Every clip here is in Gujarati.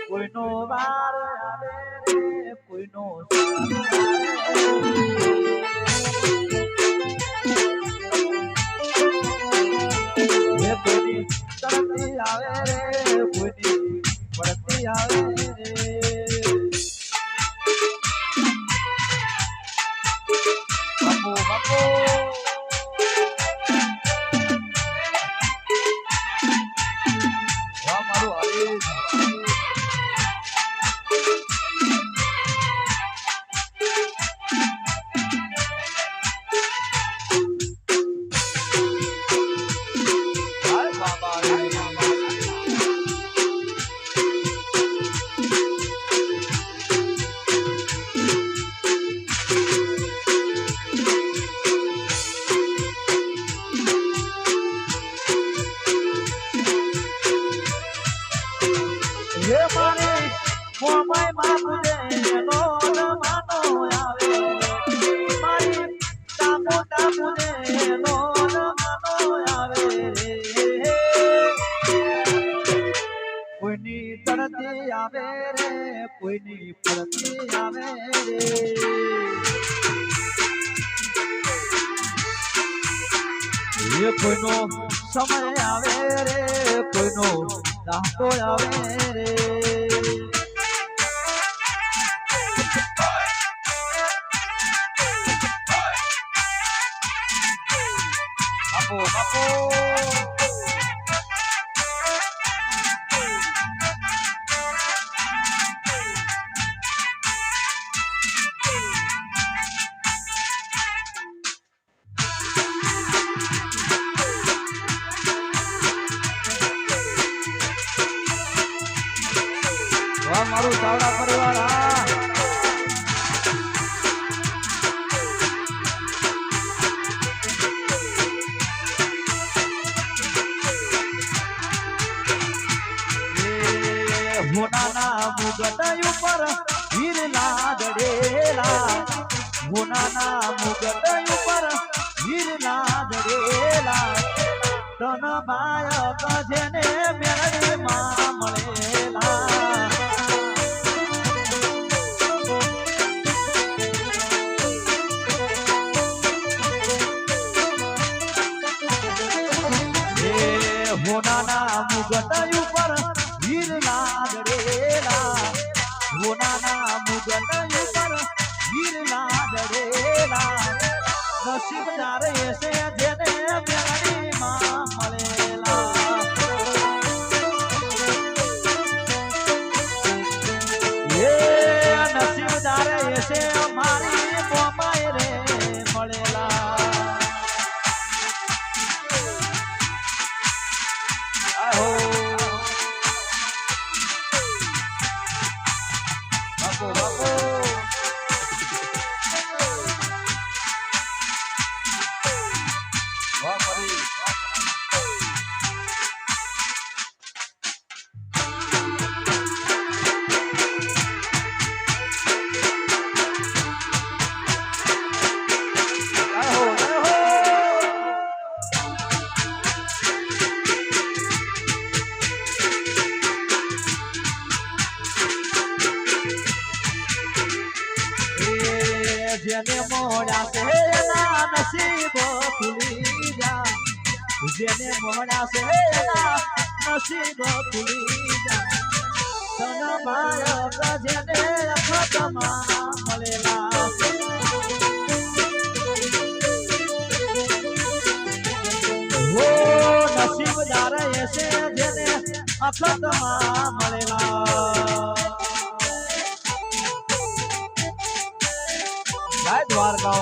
કોઈનો વાર આવે રે કોઈનો કોઈની તરતી આવે રે કોઈની પડતી આવે રે બાપુ બાપુ મારું હરીશ ये माने मोबाई मापुजे नो मानो आवे मारी टामो टामुजे नो मानो आवे कोईनी तरती आवे रे कोईनी पड़ती आवे रे ये कोईनो समय आवे रे कोईनो रातो आवे रे बापू बापू मारू चावड़ा परिवार होना मुगट ऊपर वीर लादड़ेला होना मुगट ऊपर वीर लादड़ेला तन बायक जेने मेरड़ी मां मळेला होना मुगट ऊपर वीर लादड़ेला होना मुगट ऊपर वीर लादड़ेला नसीबदार ऐसे जेने मेरड़ी मां मळेला ये नसीबदार ऐसे हमारी मोमाई रे मळेला जेने मोड़ा से ना नसीब खुली जा जेने मोड़ा से ना नसीब खुली जा तन बायक जेने खतमा मळेला वो नसीबदार ऐसे जेने खतमा मळेला द्वारका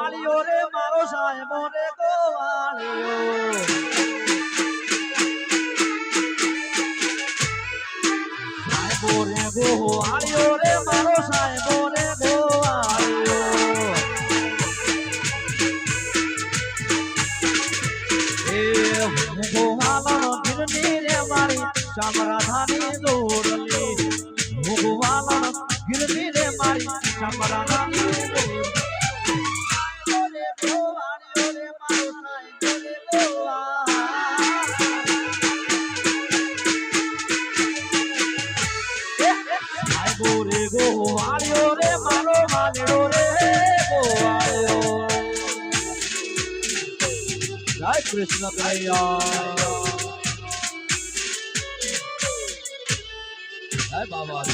વાળ્યો રે મારો સાહેબો રે ગોવાળ્યો સાહેબો રે ગોવાળ્યો રે મારો સાહેબો રે ગોવાળ્યો એ ગોવાળો ગિરની રે મારી ચામરાધાની દોરલી ગોવાળો ગિરની રે મારી ચામરાધાની ગોવાળ્યો રે મારો વાલડો રે ગોવાળ્યો જય કૃષ્ણ કનૈયા જય બાબા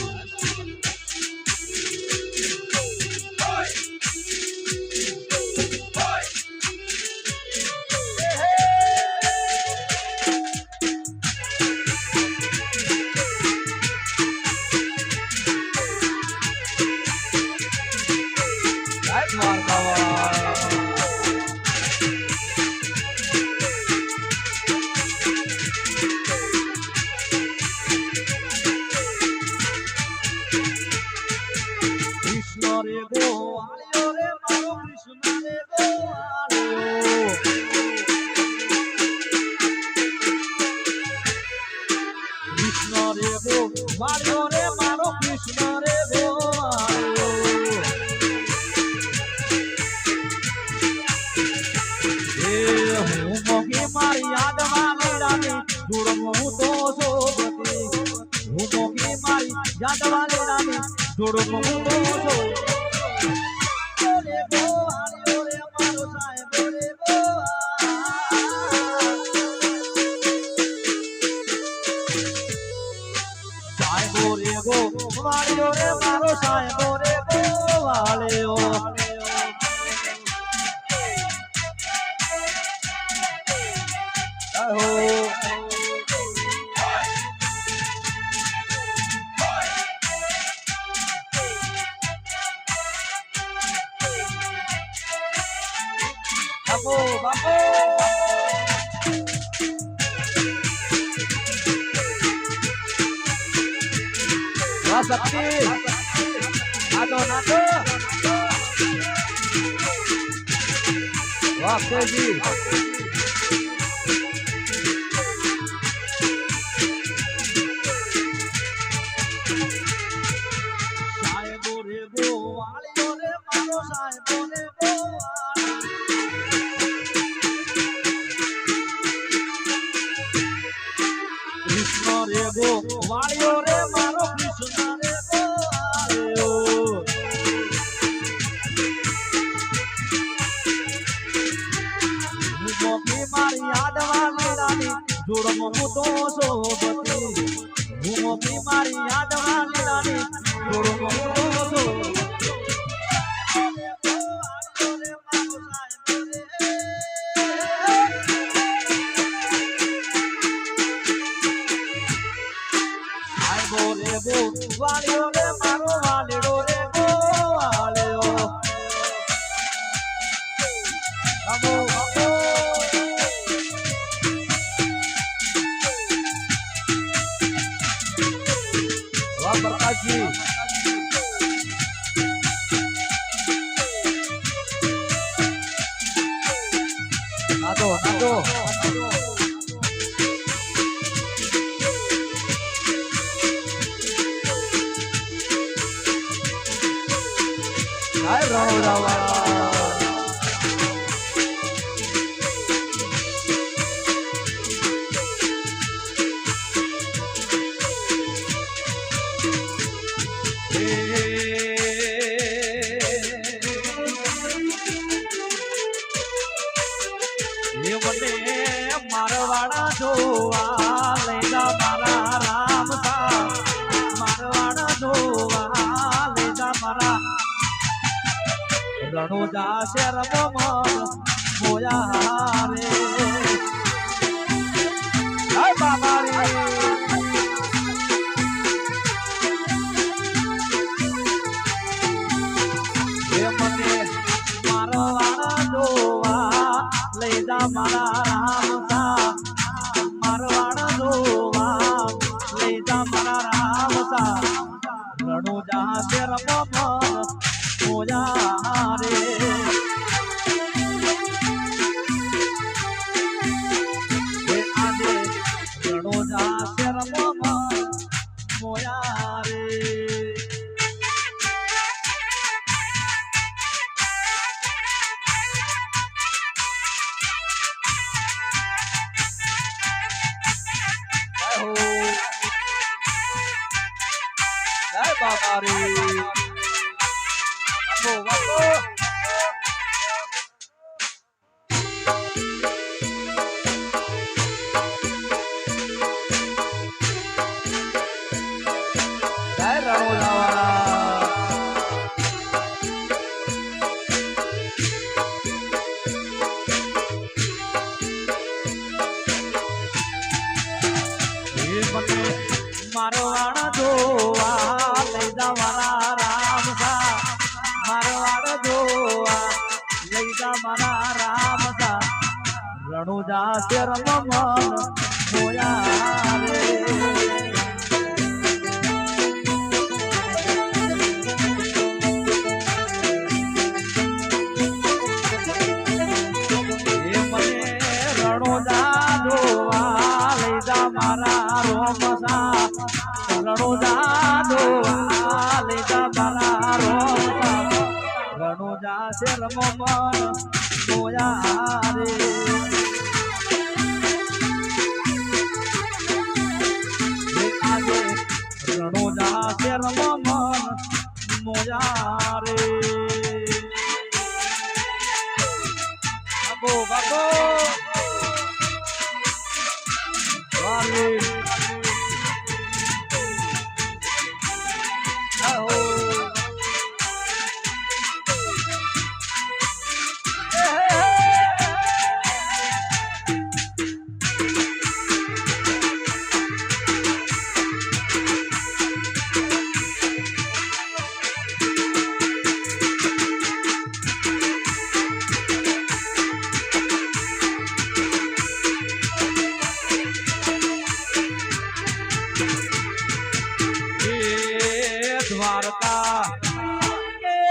રે ગોવાળ્યો રે મારો કૃષ્ણ રે ગોવાળ્યો કૃષ્ણ રે ગોવાળ્યો રે મારો કૃષ્ણ રે ગોવાળ્યો એ હું મોહી મારી યાદમાં મેળાની જોડમું તો શોભતી હું મોહી મારી યાદમાં મેળાની જોડમું તો ગોવાળ્યો રે મારો સાહેબો રે ગોવાળ્યો બાપો બાપો શક્તિ નાતો નાતો વાહ તેજી સાહેબો રે ગોવાળ્યો રે મારો સાહેબો રે કૃષ્ણ રે ગોવાળ્યો રે મારો કૃષ્ણ રે ગોવાળ્યો મોખી મારી યાદવા લીલાની જોડમું તો શોભતી હું મોખી મારી યાદવા લીલાની જોડમું તો શોભતી ગોવાળ્યો રે મારો વાલડો રે ગોવાળ્યો બાબો બાબો વાહ પ્રકાશજી નાતો નાતો Hai Rawa ये बने मारवाड़ा जोवा लेगा मारा राम सा मारवाड़ा जोवा लेगा मारा रणोजा शहर मोया रे हाय बाबा रे ये मने मारवाड़ा જા મારા રામ સા મારવાડ જોવા લઈ જા મારા રામ સા રણું જા શેર મન મોયા રે આજે રણું જા શેર મન મોયા રે જય બાબા રે વાપો વાપો જય રણોજાવાળા મારવાડ જોવા લઈ જા મારા રામ સા મારવાડ જોવા લઈ જા મારા રામ સા રણુજા શેર મન મોયા રે રણુજા જોવા લઈ જા મારા રોમ સા રણુજા જોવા લઈ જા મારા રોમ સા રણુજા શેર મન મોયા રે આજે રણુજા શેર મન મોયા રે બાબો બાબો વાલી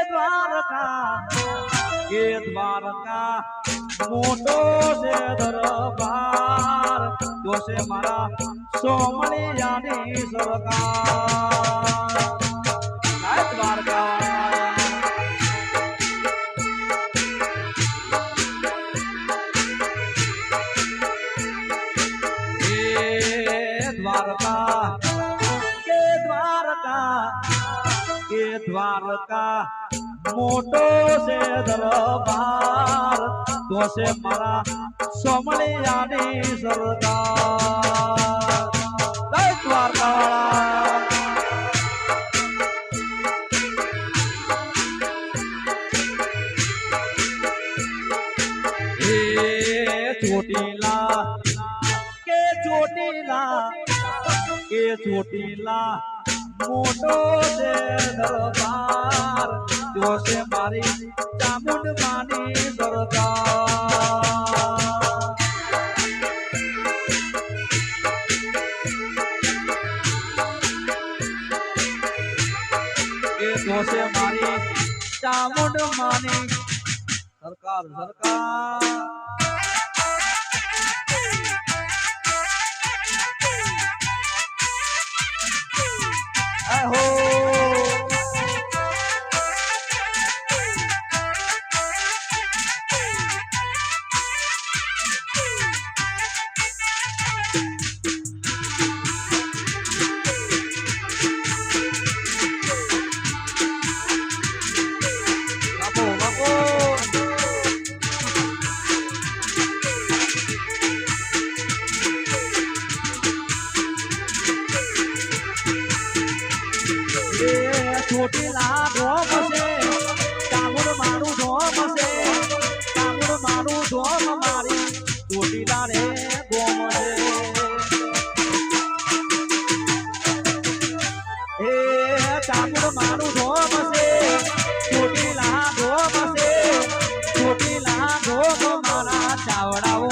દ્વારકા કે દ્વારકા મોટો છે દરબાર જોશે મારા સોમલિયાની સરકાર જય દ્વારકા દ્વારકા કે દ્વારકા મોટો છે દરબાર તો છે મારા સોમલિયાની સરકાર જય દ્વારકા ચોટીલા કે ચોટીલા મોટો છે દરબાર જોશે મારી ચામુંડ માની સરકાર એ જોશે મારી ચામુંડ માની સરકાર સરકાર हो ચોટીલા ધોમ છે ચામુંડ મારું ધોમ છે ચામુંડ મારું ધોમ મારી ચોટીલા રે ગોમ છે ચામુંડ મારું ધોમ છે ચોટીલા ધોમ છે ચોટીલા ધોમ મારા ચાવડાઓ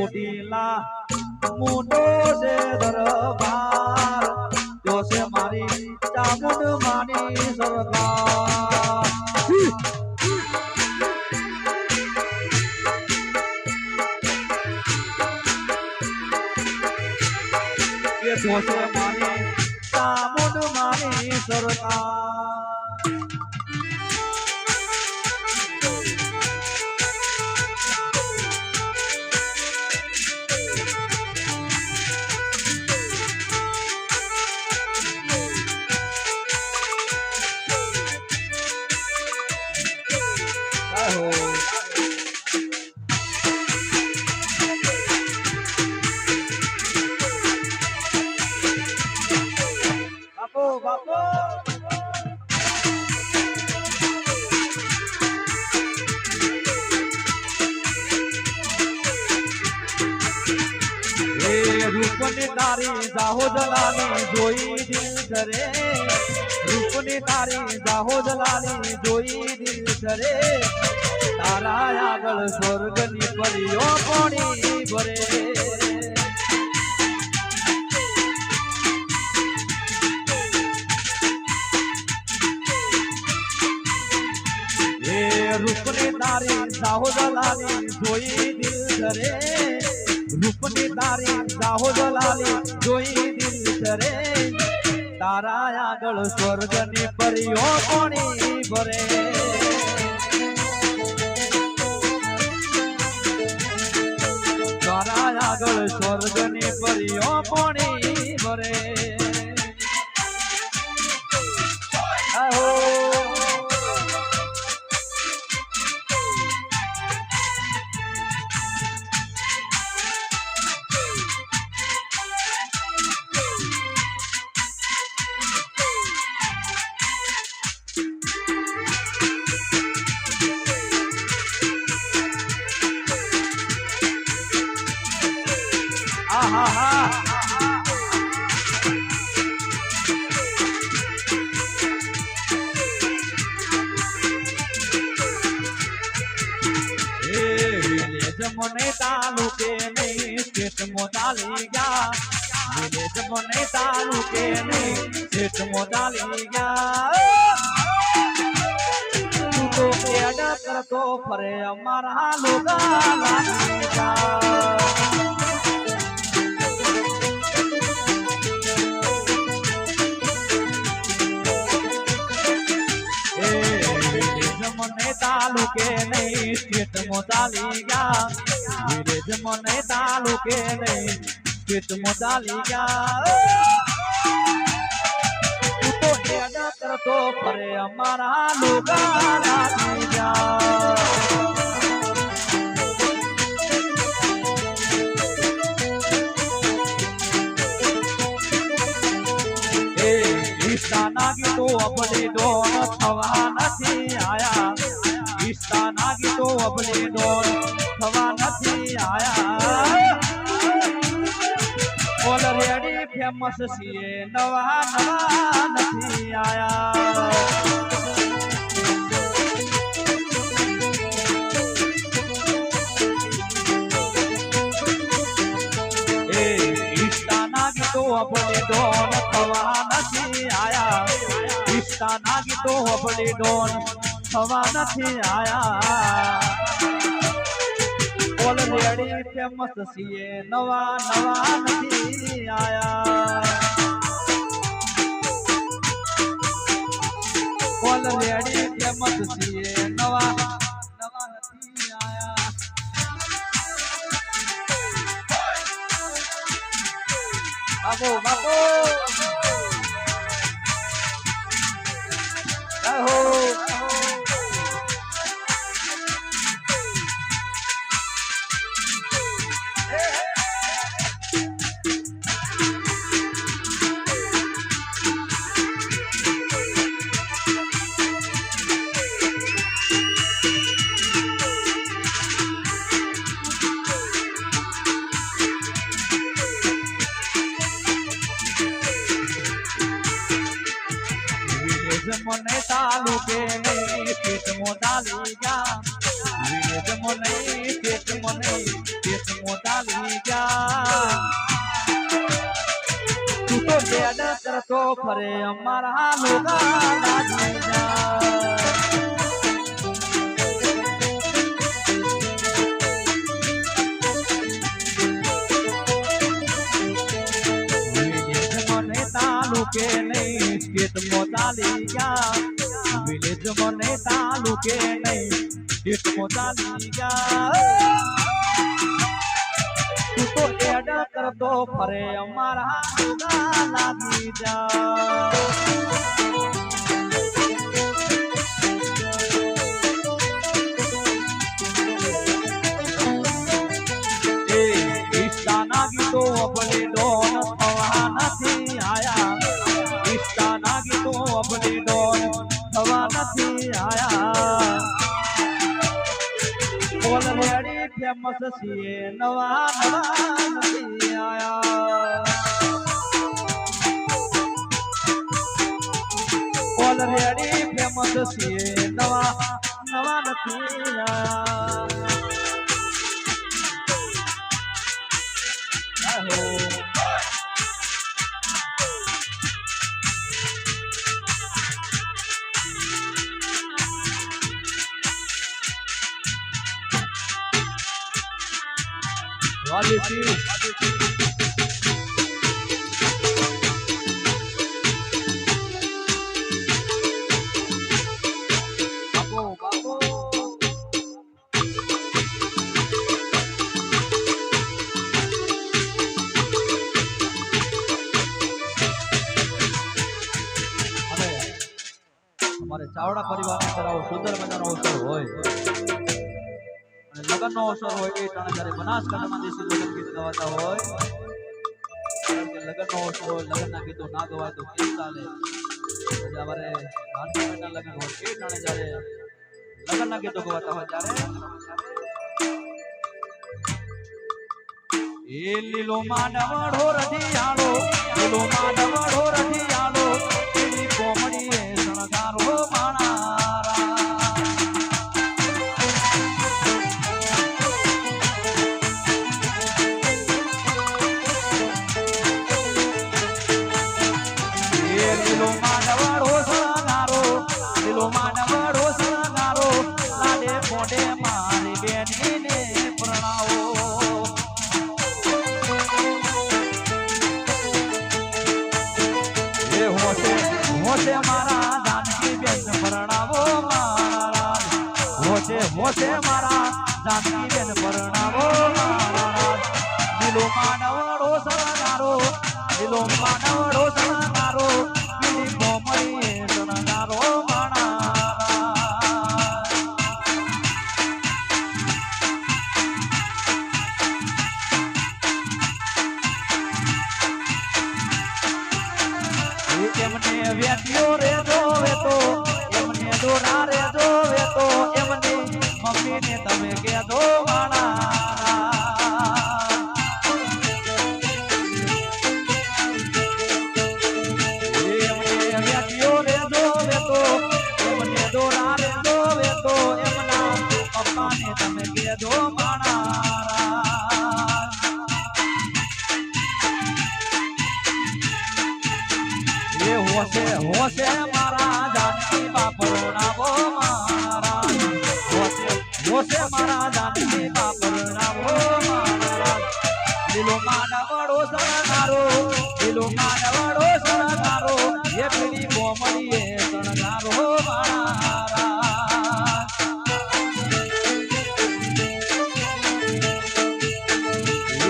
ચોટીલા મોટો છે દરબાર જો છે મારી ચામુંડ માની સરકાર એ જો છે મારી ચામુંડ માની સરકાર રૂપની તારી જાહો જલાલી જોઈ દિલ કરે રૂપની તારી જાહો જલાલી જોઈ દિલ કરે તારા આગળ સ્વર્ગની પરીઓ પાણી ભરે રૂપની તારી જાહો જલાલી જોઈ દિલ કરે રૂપની તારી જાહો જલાલી જોઈ દિલ કરે તારા આગળ સ્વર્ગની પરીઓ પાણી ભરે તારા આગળ સ્વર્ગની પરીઓ પાણી ભરે મને તાલુકે નહીં સ્ટેટ મોટાલી ગયા વિલેજ મને તાલુકે નહીં સ્ટેટ મોટાલી ગયા તું તો એડ કરતો ફરે અમારા લોગા લાગી જા મને તાલુકે નહીં સ્ટેટ મોટાલી ગયા વિલેજ મને તાલુકે નહીં સ્ટેટ મોટાલી ગયા તું તો હેડ કરતો ફરે અમારા લોગા લાગી જા ઈસ્તાના ગીતો અબલે ડોન થવા નથી આયા ઈસ્તાના ગીતો અબલે ડોન થવા નથી આયા ઓલરેડી ફેમસ છીએ નવા નવા નથી આયા ગીતો અબલે ડોન થવા નથી આયા ઈસ્તાના ગીતો અબલે ડોન થવા નથી આયા ઓલરેડી ફેમસ છીએ નવા નવા નથી આયા ઓલરેડી ફેમસ છીએ નવા નવા નથી આયા બાબો બાબો આહો મને તાલુકે નહીં પેટ મોટાલી ગયા વિલેજ મને પેટ મને પેટ મોટાલી ફરે અમારા લોકા લાગી જાય તાલુકે નહીં સ્ટેટ મો ચાલી ગયા વિલેજ મને તાલુકે નહીં સ્ટેટ મો ચાલી ગયા તું તો એડ કરતો ફરે અમારા લાગી જા ગીતો અબલી ડોન થવા નથી આયા ઈષ્ટાના ગીતો અબલી ડોન થવા નથી આયા ઓલરેડી ફેમસ છીએ નવા નવા નથી આયા ઓલરેડી ફેમસ છીએ નવા નવા નથી આયા અમારે ચાવડા પરિવારની અંદર આવો સુંદર મજાનો અવસર હોય અને લગ્નનો અવસર હોય એ ટાણે જ્યારે બનાસકાંઠામાં દેશી લગ્ન ગીત ગવાતા હોય કારણ કે લગ્નનો અવસર હોય લગ્નના ગીતો ના ગવાય તો કેમ ચાલે અમારે રામચંદ્રના લગ્ન હોય એ ટાણે જ્યારે લગ્નના ગીતો ગવાતા હોય ત્યારે એ લીલો માંડવડો રઢિયાળો લીલો માંડવડો રઢિયાળો એની કોમડીએ શણગારો માણારા એ લીલો માંડવડો શણગારો લીલો માંડવડો શણગારો લાડે મોઢે મારી બેનીને પ્રણાવો હોશે મારા જાનકી બેન પરણાવો મારા હોશે મારા જાનકી બેન પરણાવો મારા લીલો માનવડો શણગારો લીલો માનવડો શણગારો લીલી કોમળીએ શણગારો એમને વેટ્યો રે જોવે તો એમને દોરા રે જોવે તો એમને મમ્મીને તમે કહેજો માણા એમને વેટ્યો રે જોવે તો એમને દોરા રે જોવે તો એમના પપ્પાને તમે કહેજો માણા હોશે મારા જાનકી બાપરણાવો મારા હોશે મારા જાનકી બાપરણાવો મારા લીલો માનવડો શણગારો લીલો માનવડો શણગારો એ પેલી કોમળીએ શણગારો મારા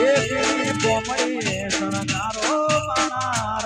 એ પેલી કોમળીએ શણગારો મારા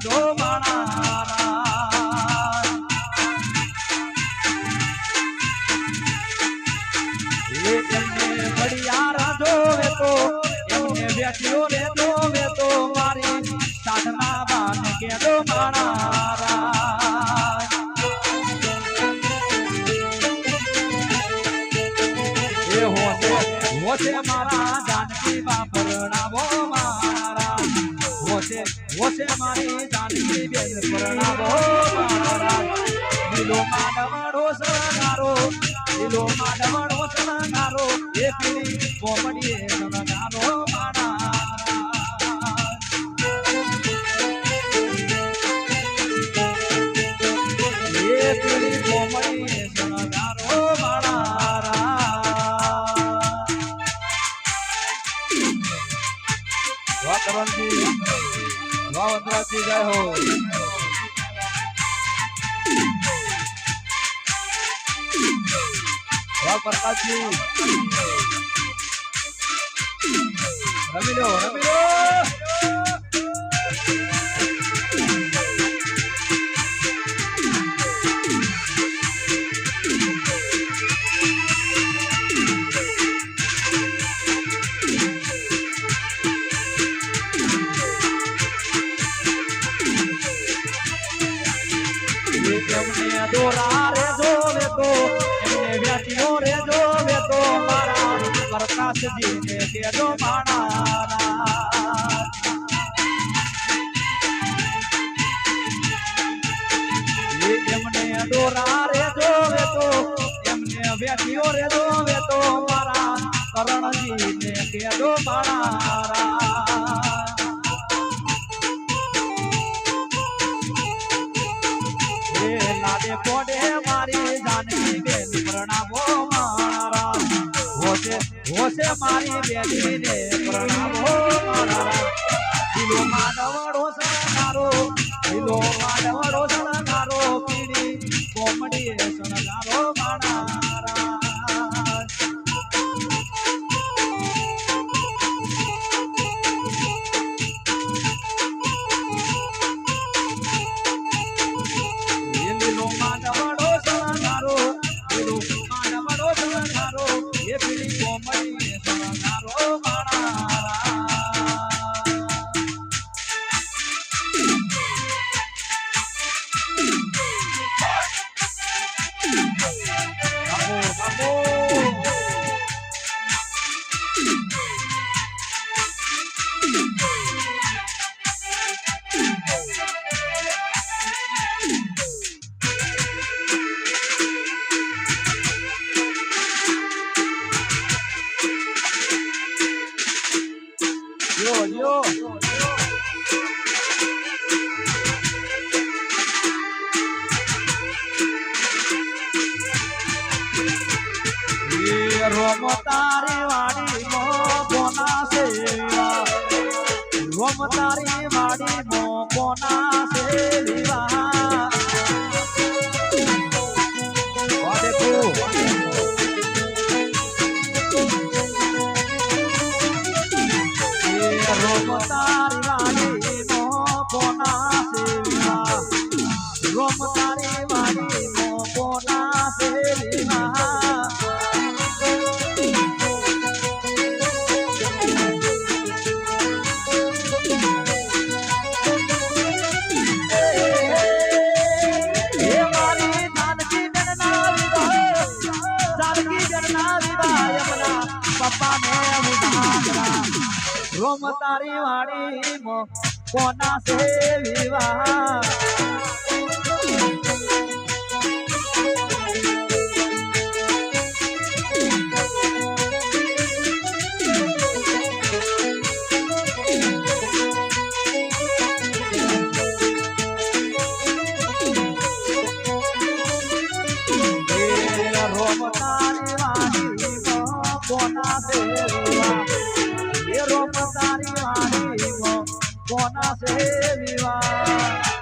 જો માણા એમને ઘડિયાળ જોવે તો એમને બેઠ્યો રે જોવે તો મારી સાધના બાન કે જો માણા એ હોશે મારા જાનકી બાપરણાવો મારા હોશે મારી જાનકી બેન પરણાવો મારા લીલો માડવડો સણગારો લીલો માડવડો સણગારો એ પીળી કોમડીએ સણગારો મારા એ પીળી કોમડીએ સણગારો મારા વાહ કરણજી વાહ વંદરાજી જય હો વાહ પ્રકાશજી રમી લો એમને દોરા રે જોવે તો એમને વ્યાટીઓ રે જોવે તો મારા પ્રકાશજીને કેજો માણા એમને દોરા રે જોવે તો એમને વ્યાટીઓ રે જોવે તો મારા કરણજીને કેજો માણા લાડે પોડે મારી જાનકી બેન પ્રણામો મારા હોશે મારી બેનીને પ્રણામો મારા લીલો માડવડો સણગારો લીલો માડવડો સણગારો પીડી કોમડીએ સણગારો મારા રોમ તારી વાડી મો કોના સેવા રોમ તારી વાડી મો કોના સેવા દેખો રોમ તારી વાડી મો કોના સેવા રોમ તારી વાડી મો કોના સેવા રોમ તારી વાડી મો કોના સે વિવાહ રોમ તારી વાડી મો કોના સે વિવાહ રોમ તારી વાડી મો કોના સે વિવાહ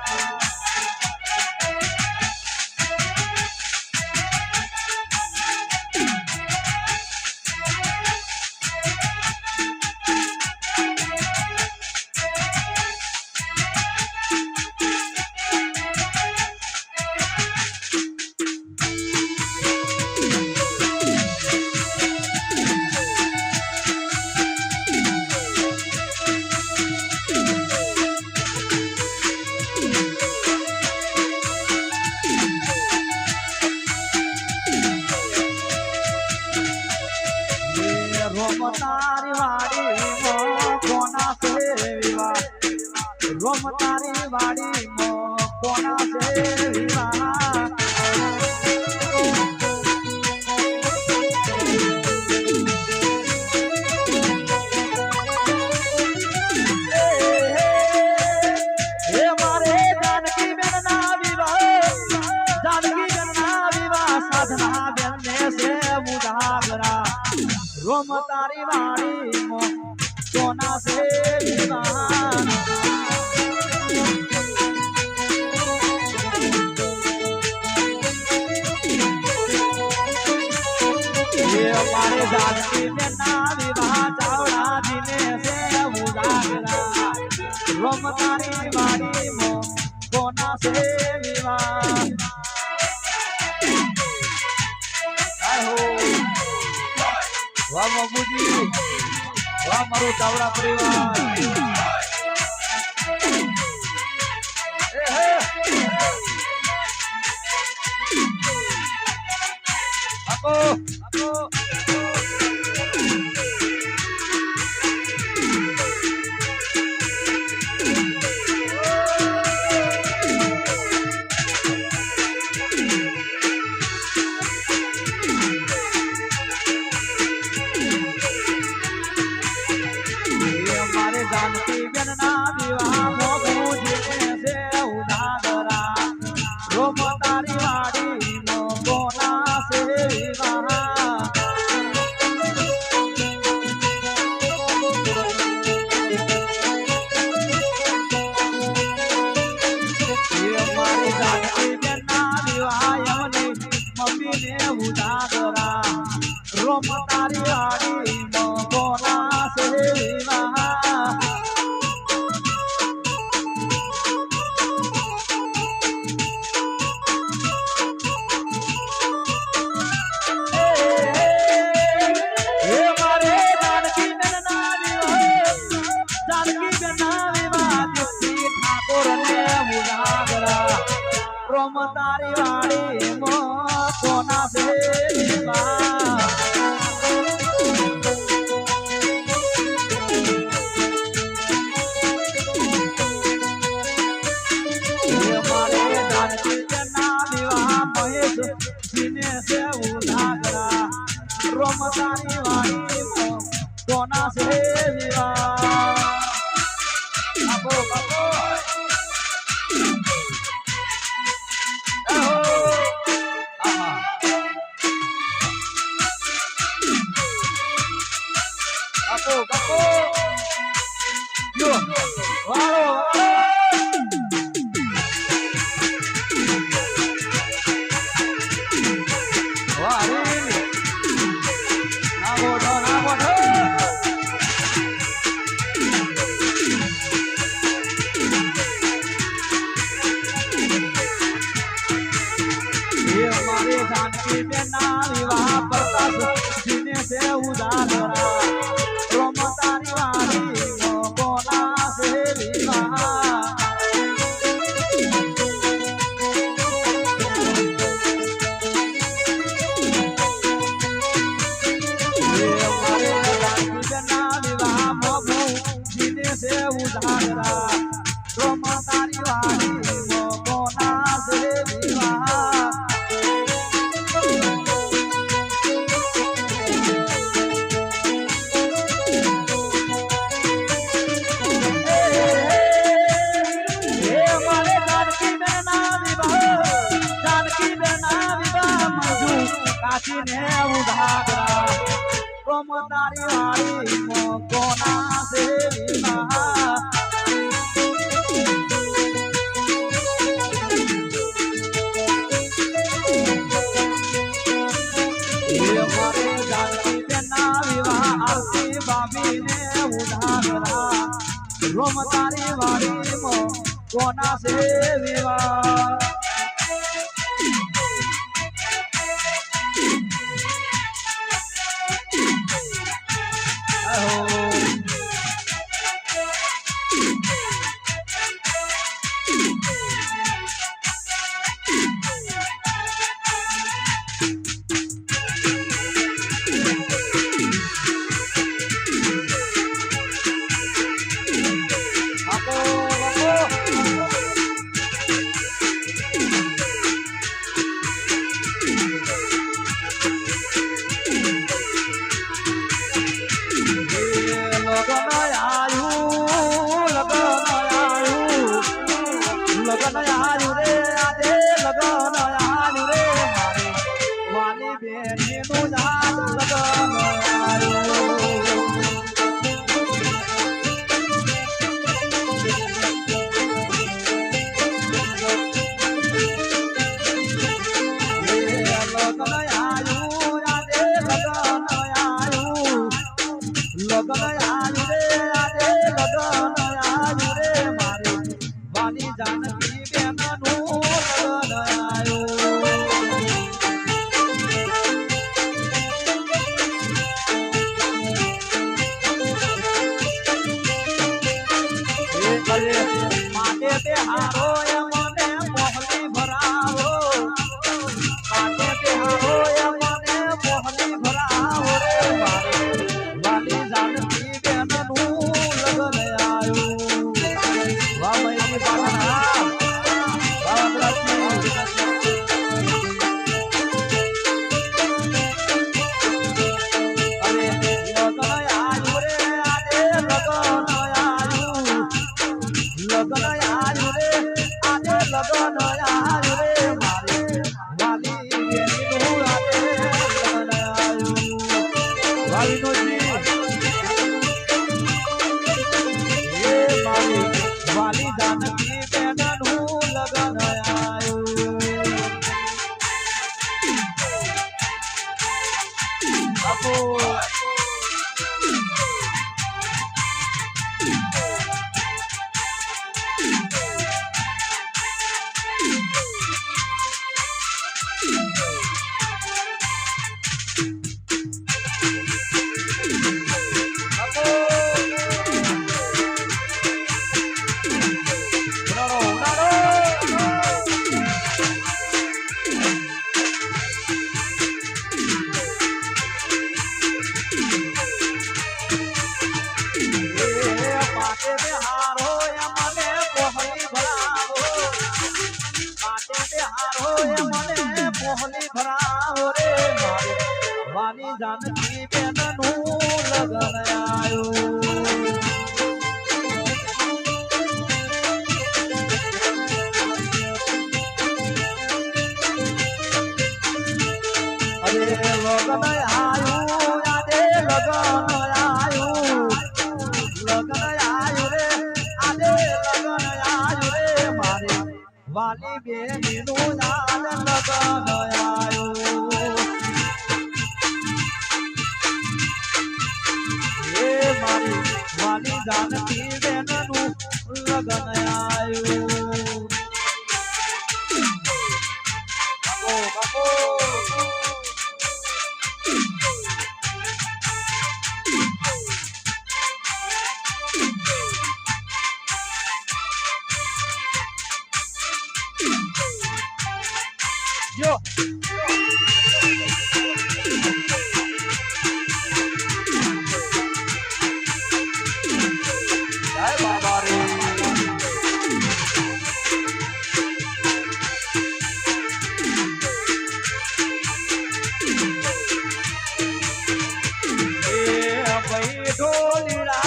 રોમ તારી વાડી મો કોના છે વિવાહ રોમ તારી વાડી મો કોના સે વિવાહ ये हमारे जानकी ने ना विवाह चावड़ा दिने से उजागरा रोम तारी वाड़ी मो कोना से विवाह वाह बाबूजी वाह मारो चावड़ा परिवार आपो जानकी जनना विवाह मोबूजी से उजागरा रोम तारी वाड़ी मो कोना से विवाह ये हमारे जानकी जनना विवाह यमनी मम्मी ने उजागरा रोम तारी वाड़ी मो कोना से विवाह रोम तारी वाड़ी मो कोना से विवाह हमारे जानकी जना विवाह महेश सीने से उजागरा रोम तारी वाड़ी मो कोना से विवाह बाबो बाबो Gapo, gapo. Yo, waro, waro. Wari. Nabodo, nabodo. ये हमारे जानकी में ना विवाह प्रकाश सीने से उजागरा रोम तारी वाड़ी मो कोना से विवाह ये हमारे जानकी जना विवाह मोबू सीने से उजागरा रोम तारी वाड़ी मो कोना से विवाह काशी ने उजागरा रोम तारी वाड़ी मो कोना से विवाह ये हमारे जानकी जना विवाह आरती बाबी ने उजागरा रोम तारी वाड़ी मो कोना से विवाह Apo, બેહારો એ મને મોહલી ભરાવો માટે બેહારો એ મને મોહલી ભરાવો રે વાલી જાનકી બેનનું લગન આયું વાહ મૈની પાટણા વાહ વાલી જાનકી બેનનું લગન આયું મોહલી ભરાવો રે વાલી જાનકી બેનનું લગન આયું અરે લગન આયું આજે લગન આયું રે આજે લગન આયું રે મારી વાલી બેનનું આજ લગન આયું એ મારી વાલી જાનકી બેનનું લગન આયું બાપો yo jai baba re e bhai dholira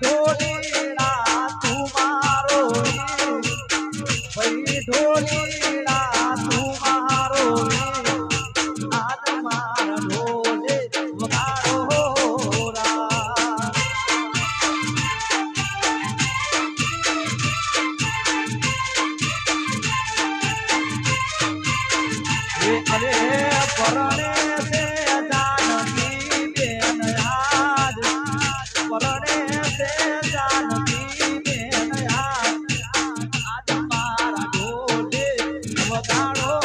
ढोलीड़ा तुम्हारो भाई ढोलीड़ा तुम्हारो आज मार ढोले वगाड़ो अरे परने से जानकी बेन आज परने जानकी बेन आज मारा ढोले वगाड़ो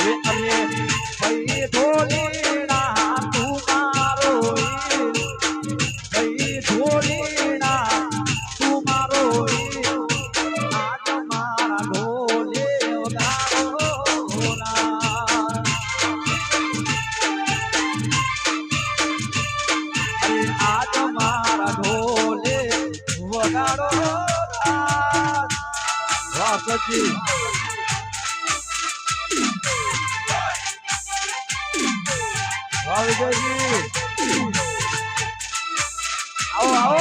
अरे भाई ढोलीड़ा तुम्हारो भाई ढोलीड़ा तुम्हारो आज मारा ढोले आज मारा ढोले वगाड़ो वाह सची वाह विजय जी आओ आओ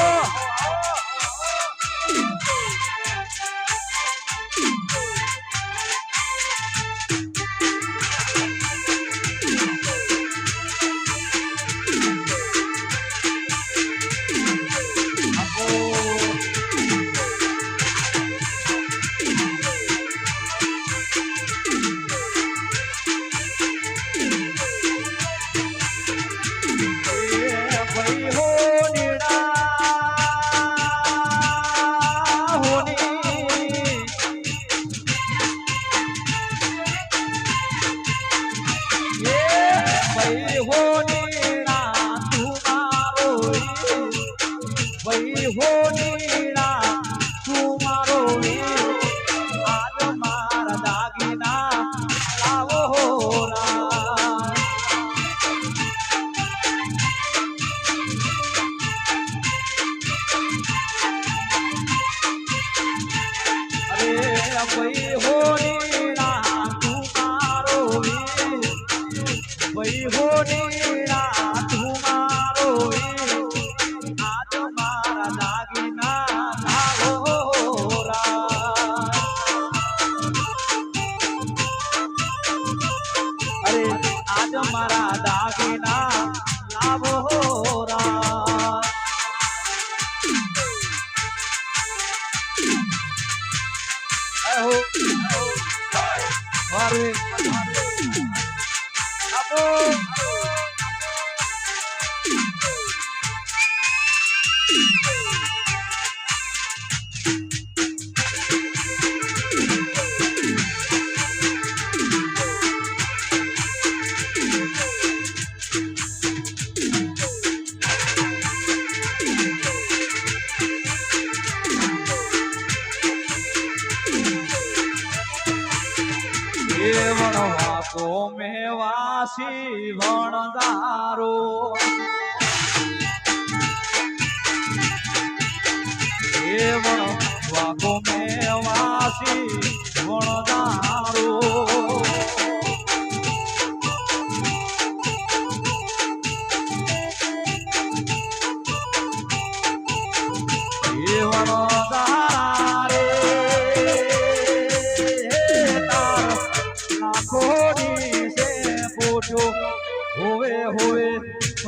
કોમે વાસી વણદારો વાકો મેં વાસી વણદારો વણદારા રે તાર લાખોની છે પોટો હોવે હોવે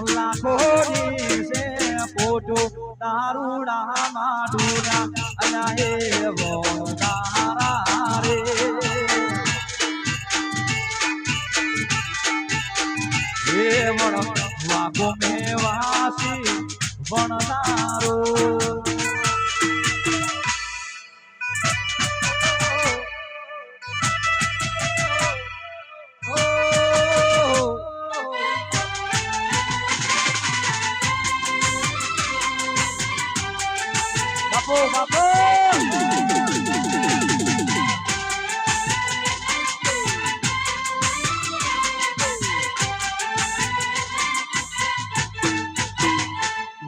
લાખોની છે પોટો દારૂડા માડુડા અનાએ વણદારા રે એ વણ વાકો મેં વાસી વણદારો બાપો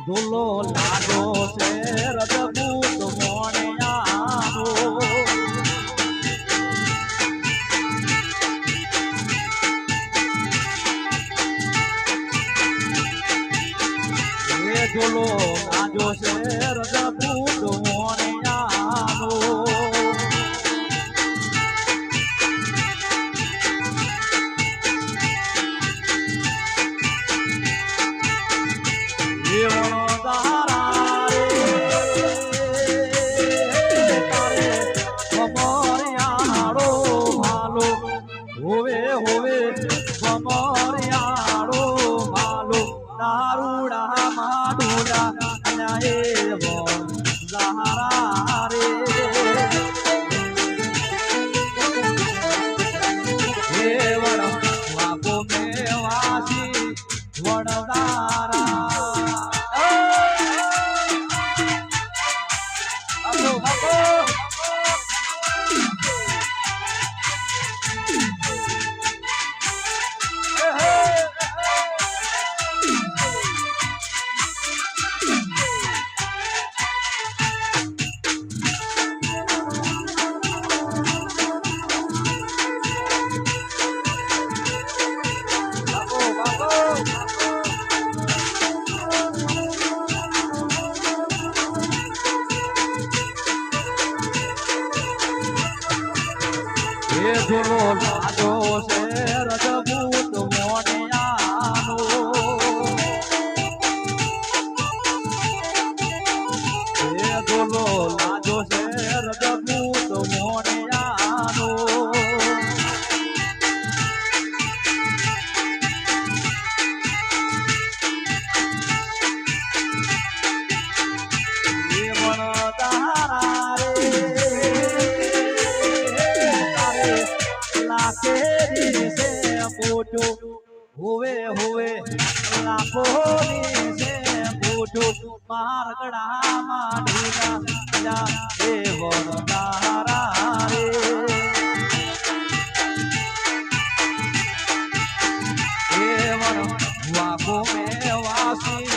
દોલો લાડો છે રજબૂત મોણિયાનો એ દોલો લાડો છે રજબૂત મોણિયાનો હોવે હોવે બમરિયાળો માલો દારૂડા માડુડા અનાએ વણદારા રે હે વણ વાકો મેં વાસી વણદારા એ ધૂલો લાડો છે રજબૂત મોણિયાનો એ ધૂલો લાડો છે રજબૂત મોણિયાનો એ વણદારા રે લાખેરી છે પોટો હોવે હોવે લાખોની છે પોટો મારગડામાં ઢીલા એ વણદારા રે એ વણ વાકો મેં વાસી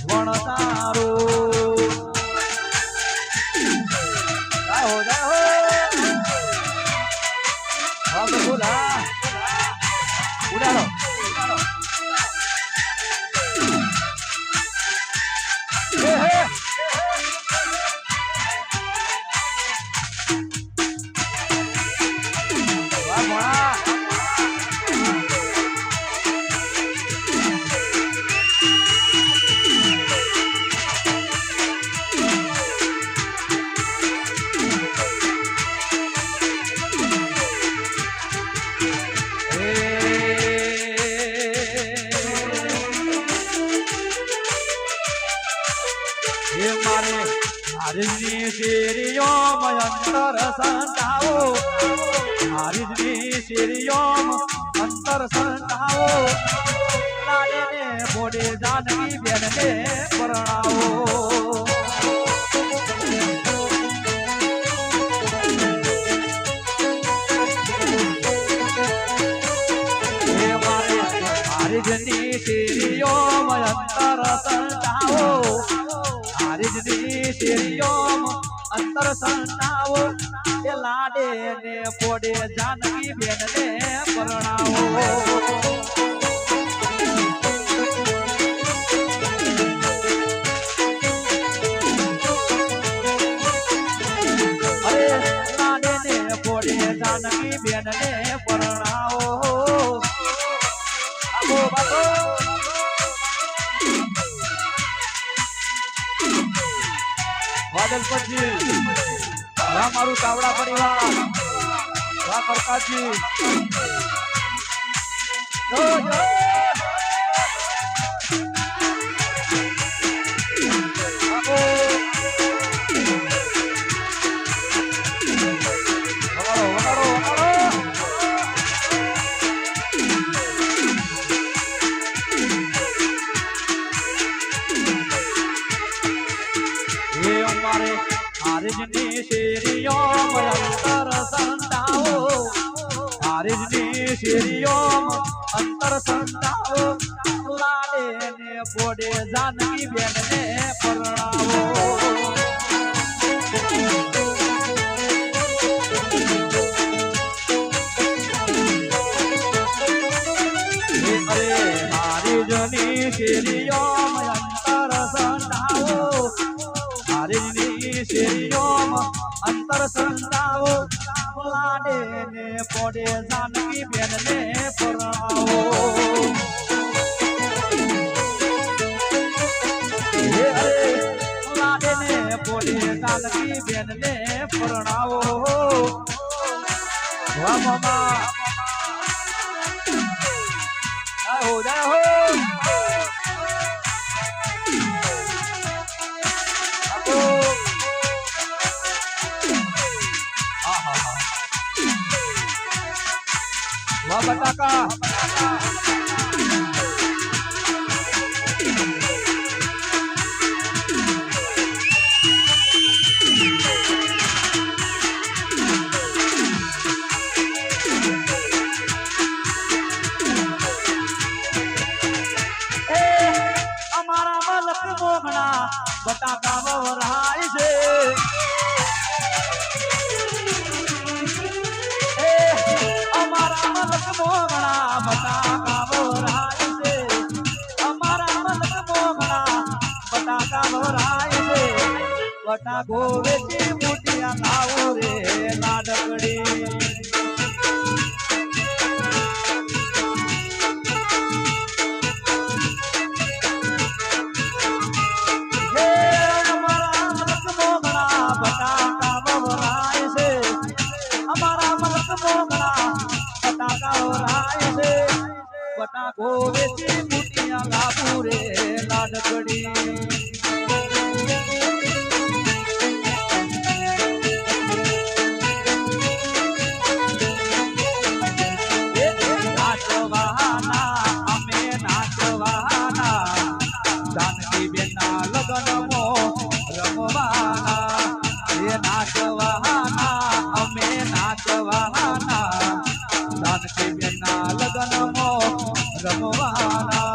વણદારો જાઓ જાઓ બોલા ઉડાડો હારીજની શેરીઓમાં અંતર સંતાવો હારીજની શેરીઓમાં અંતર સંતાવો લાડીને બોડે જાનકી બેનને પરણાવો હારીજની શેરીઓ અંતર સંતાવો હારીજની શેરીઓ અંતર સંતાવો એ લાડે ને પોડે જાનકી બેન ને પરણાવો જાનકી બેન ને પરણાવો આબો બાબો વાદળ પછી મારું તાવડા પરિવાર પ્રકાશજી હારીજની શેરીઓ અંતર સંતાવો હારીજની શેરીઓ અંતર સંતાવો લાડે ને પોડે જાનકી બેન ને પરણાવો હારીજની શેરીઓ અંતર સંતાવો હારીજની શેરીઓ અંતર સંતાવો લાડે ને પોડે જાનકી બેન ને પરણાવો લાડે ને પોડે જાનકી બેન ને પરણાવો વાહ મામા હો જય હો બટાકા અમારા મલક મોગણા બટાકા વરાય છે મોગણા બટાકા વરાય છે અમારા મલક મોગણા બટાકા વરાય છે બટાકો વેચી મોટિયા લાવો રે લાડકડી અમારા મલક મોગણા બટાકા વરાય છે અમારા મલક મોગણા બટાકો વેચી મોટિયા લાવું રે લાડકડી નાચવાના અમે નાચવાના જાનકી બેનના લગ્નમાં રમવાના એ નાચવાના અમે નાચવાના જાનકી બેનના લગ્નમાં રમવાના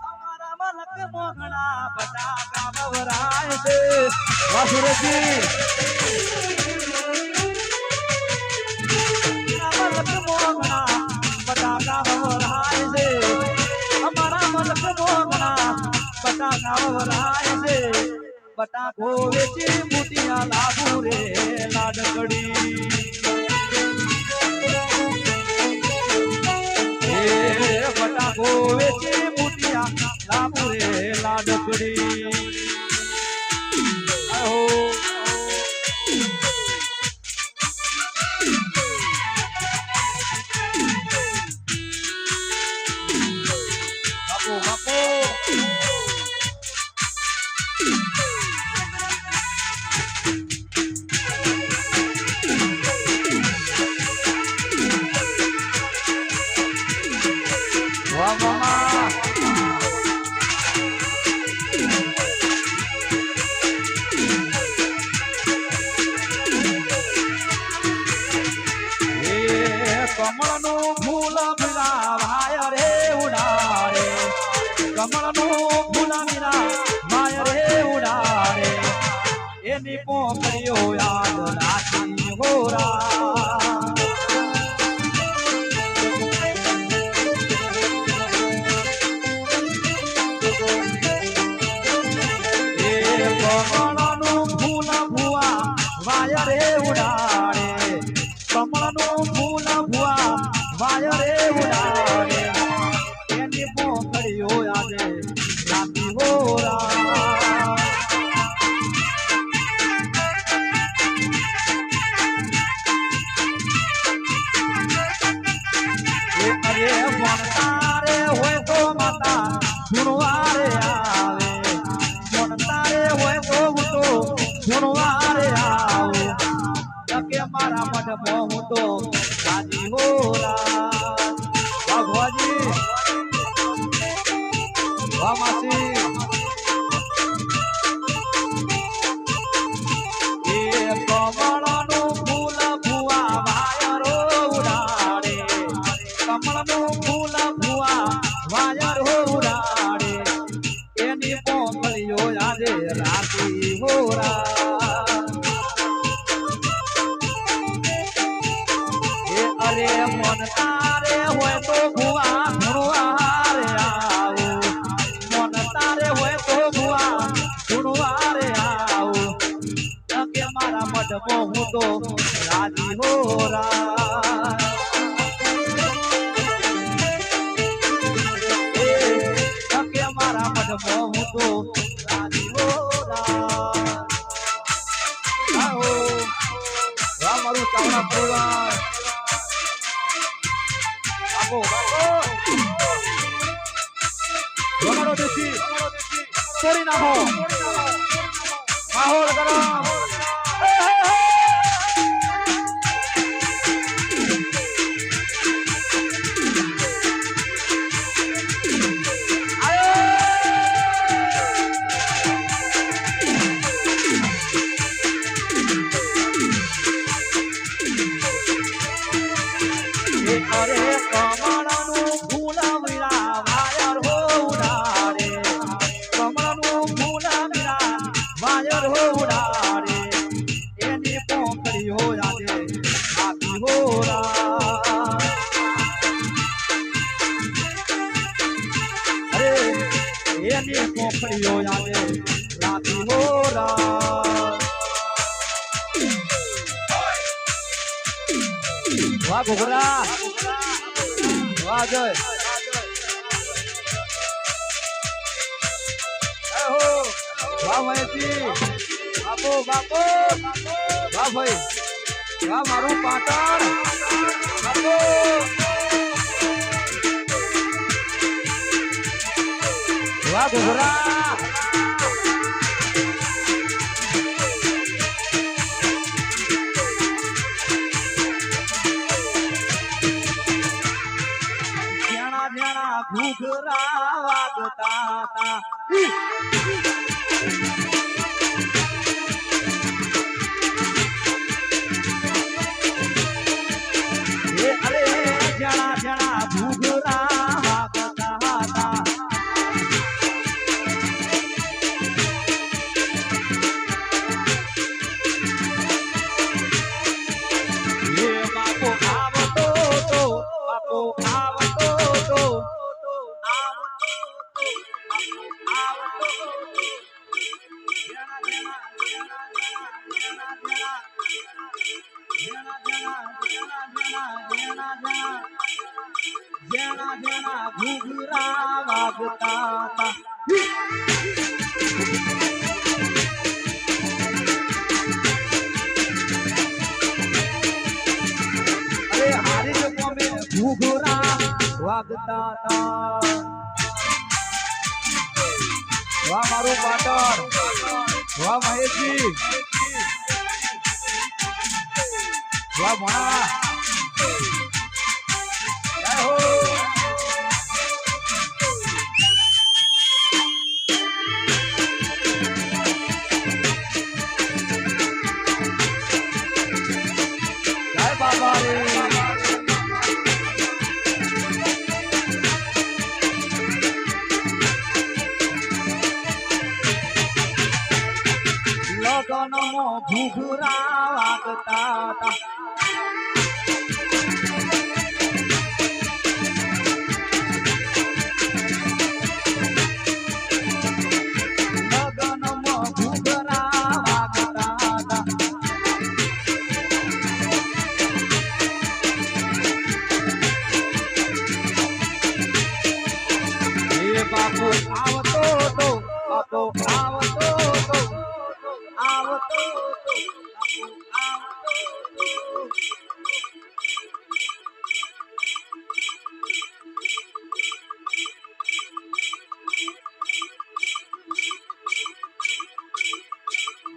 અમારા મલક મોગણા બટાકા વરાય છે વાસુરજી મલક મોગણા બટાકા વરાય છે અમારા મલક મોગણા બટાકા વરાય છે બટાકો વેચી મોટિયા લાવું રે લાડકડી બટાકો વેચી મોટિયા લાવું રે લાડકડી બાપો બાપો વાહ મામા પોકળીઓ યાદ રાખી હોરા કમળનું ફૂલ ભુવા વાય રે ઉડાડે કમળનું ફૂલ ભુવા વાય રે ઉડાડે એની પોકળીઓ યાદે રાખી હોરા અરે વણતારે હોય તો માતા ગુણવારે આવે વણતારે હોય તો હું તો ગુણવારે આવું કે મારા મઢમાં હું તો રાજી હોરા ભગવાજી વાહ માસી એ કમળનું ફૂલ ભુવા વાયરો ઉડાડે કમળનું ફૂલ ભુવા વાયરો ઉડાડે એની પોકળીઓ યાદે રાખી હોરા અરે મન તારે હોય તો ભુવા ગુણવારે આવું મન તારે હોય તો ભુવા ગુણવારે આવું કે મારા મઢમાં હું તો રાજી હોરા કે મારા મઢમાં હું તો રાજી હોરા આવો મારું ચાવડા પરિવાર રમાડો દેશી તોડી નાખો માહોલ ગરમ અરે કમળનું ફૂલ વીરા વાયર હો ઉડાડે કમળનું ફૂલ વીરા વાયર હો ઉડાડે એની પોકળીઓ યાદે રાખી હોરા અરે એની પોકળીઓ યાદે રાખી હોરા વાહ ઘોઘરા વાહ જય વાહ મહેશજી બાપો બાપો વાહ ભાઈ વાહ મારું પાટણ બાપો વાહ ઘોઘરા ઘૂઘરા વાગતા તા અરે જણા જણા ઘૂઘરા વાગતા હતા એ બાપો આવતો તો બાપો આવતો તો જેણા જેણા ઘૂઘરા વાગતા તા અરે હારી જો કોમે ઘૂઘરા વાગતા તા વાહ મારું પાટણ વાહ મહેશજી વાહ ભણા જય હો જય બાબા રે લગનમાં ઘૂઘરા વાગતા હતા. બાપુ આવતો તો બાપુ આવતો તો આવતો તો બાપુ આવતો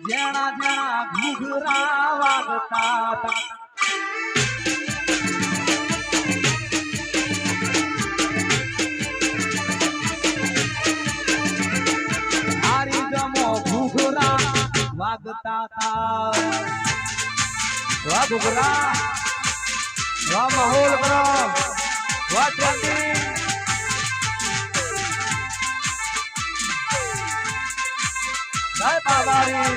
જેણા જેણા ઘૂઘરા વાગતા હતા. વાગતા હતા. વાહ ઘૂઘરા, વાહ માહોલ કરો, વાહ ટ્રેન્ડિંગ. જય બાબારી.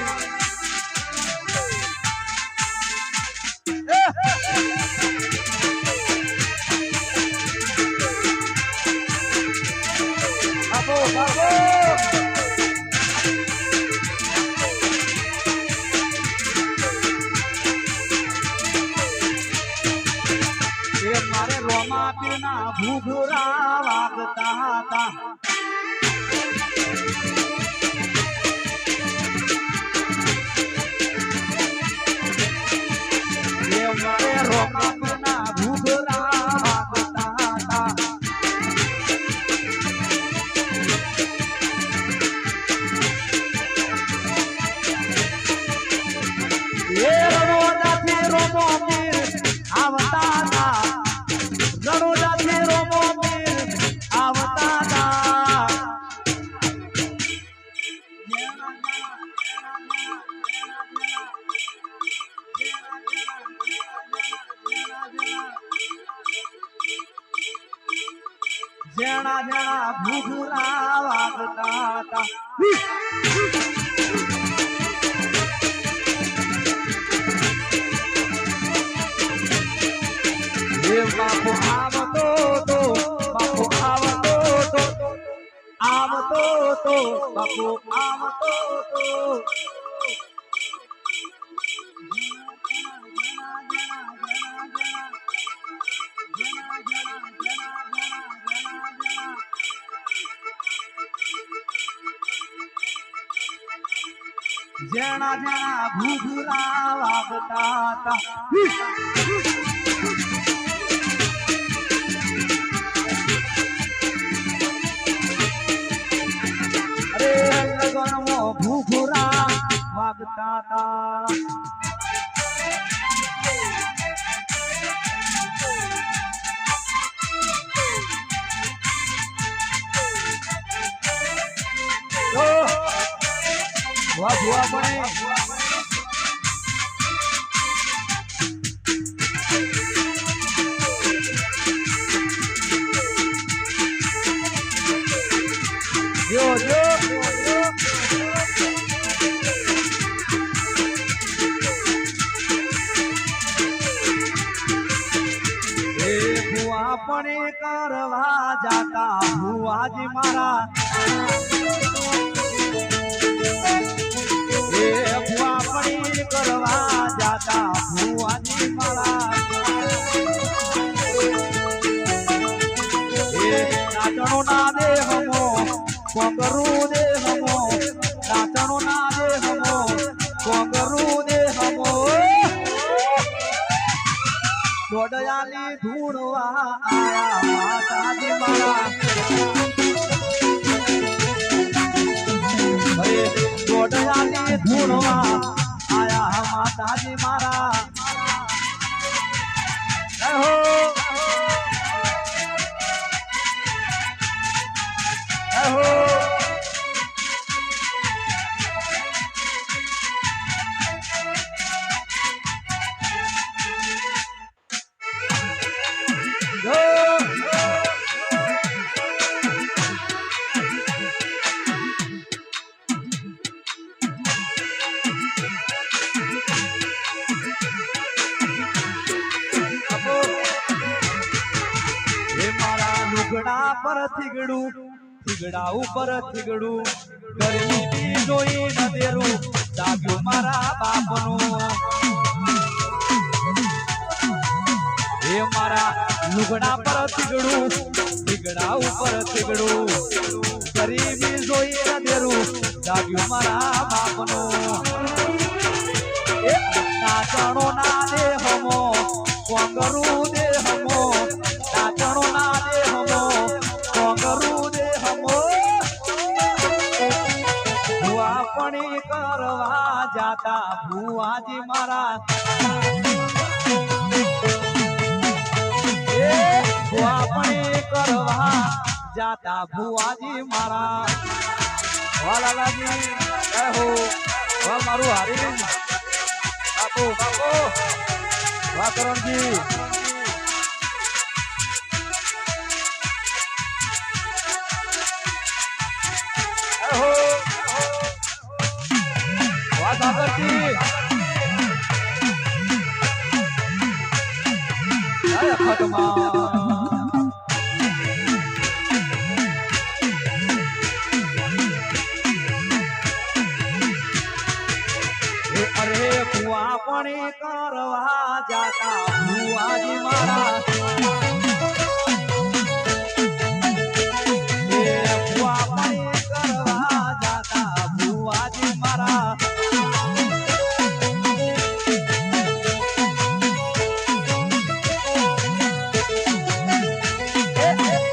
બાબો બાબો મારે રોમા પીના ઘૂઘરા વાગતા હતા. મારે રોમા પીના ઘૂઘરા વાગતા હતા. એ રણોદાથી રોમો પીર આવતા હતા. રણોદાથી રોમો પીર આવતા હતા. જેણા જેણા ઘૂઘરા વાગતા હતા. બાપુ આવતો તો બાપુ આવતો તો આવતો તો બાપુ આવતો તો જેણા જેણા ઘૂઘરા વાગતા હતા. ઘૂઘરા વાગતા હતા. વાહ જોવા પડે. જો જો આપણે કરવા જાતા ભુવાજી મારા. એ ભુવા પડી કરવા જાતા ભુવાજી મારા. એ નાચણો ના દે હમો કોકરું દે હમો. નાચણો ના દે હમો કોકરું દે હમો. દોડયાલી ધૂણવા આયા માતાજી મારા. દોડયાલી ધૂણવા આયા માતાજી મારા. હો હો થીગડા પર થીગડું થીગડા ઉપર થીગડું ગરીબી જોઈ ન દેરું જાગ્યું મારા બાપનું એ મારા લુગડા પર થીગડું થીગડા ઉપર થીગડું ગરીબી જોઈ ન દેરું જાગ્યું મારા બાપનું એ નાચણો ના દે હમો કોંગરું દે હમો નાચણો ના દે હમો કોંગરું દે હમો ભુવાપણી કરવા જાતા ભુવાજી મારા એ ભુવાપણી કરવા જાતા ભુવાજી મારા વાલાલાજી જય હો વાહ મારું હારી બાપુ બાપુ વાહ કરણજી વાહ સાગરજી જય ખટમાં અરે ભુવાપણી કરવા જાતા ભુવાજી મારા એ ભુવાપણી કરવા જાતા ભુવાજી મારા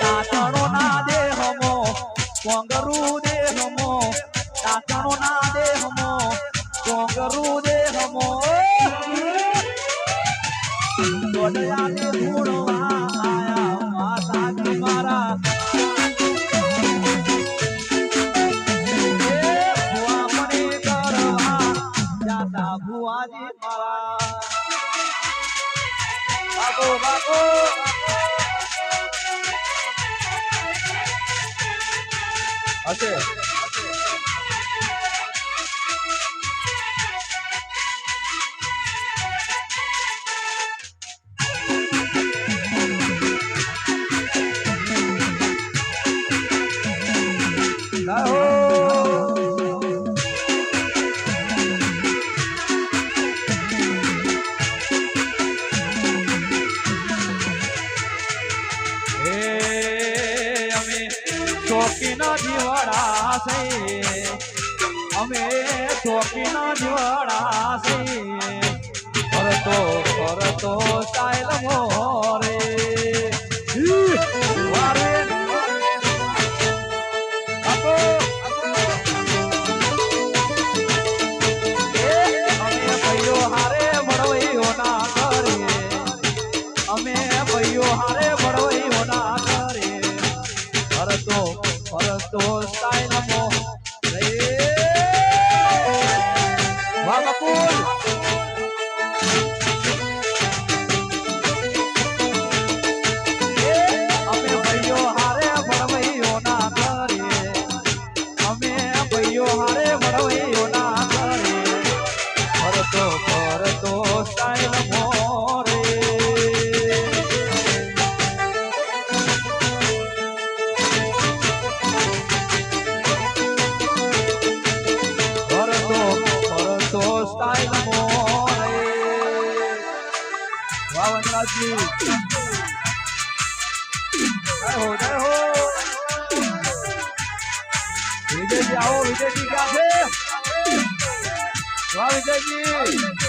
તાતણો ના દે હમો કોંગરું દે હમો તાતણો ના દે હમો કોંગરું દે હમો દોડયાને ધૂળવા આયા માતાજી મારા એ ભુવાપણી કરવા જાતા ભુવાજી મારા બાપુ બાપુ હશે શોખીના જીવાડા છે અમે શોખીના જીવાડા છે ફરતો ફરતો સ્ટાઇલ મોરે વારે આપો એ અમે ભાઈઓ હારે મળવઈઓ ના કરે અમે ભાઈઓ હારે મળવઈઓ ના કરે ફરતો ફરતો સ્ટાઇલ મો રે વાહ બકુલ અમે ભાઈઓ હારે ભણવઈઓ ના કરે અમે ભાઈઓ હારે ભણવઈઓ ના કરે ફરતો ફરતો સ્ટાઇલ મો રે સ્ટાઇલ મોરે વાવનરાજી જય હો વિજયજી આવો વિજયજી ક્યાં છે વાહ વિજયજી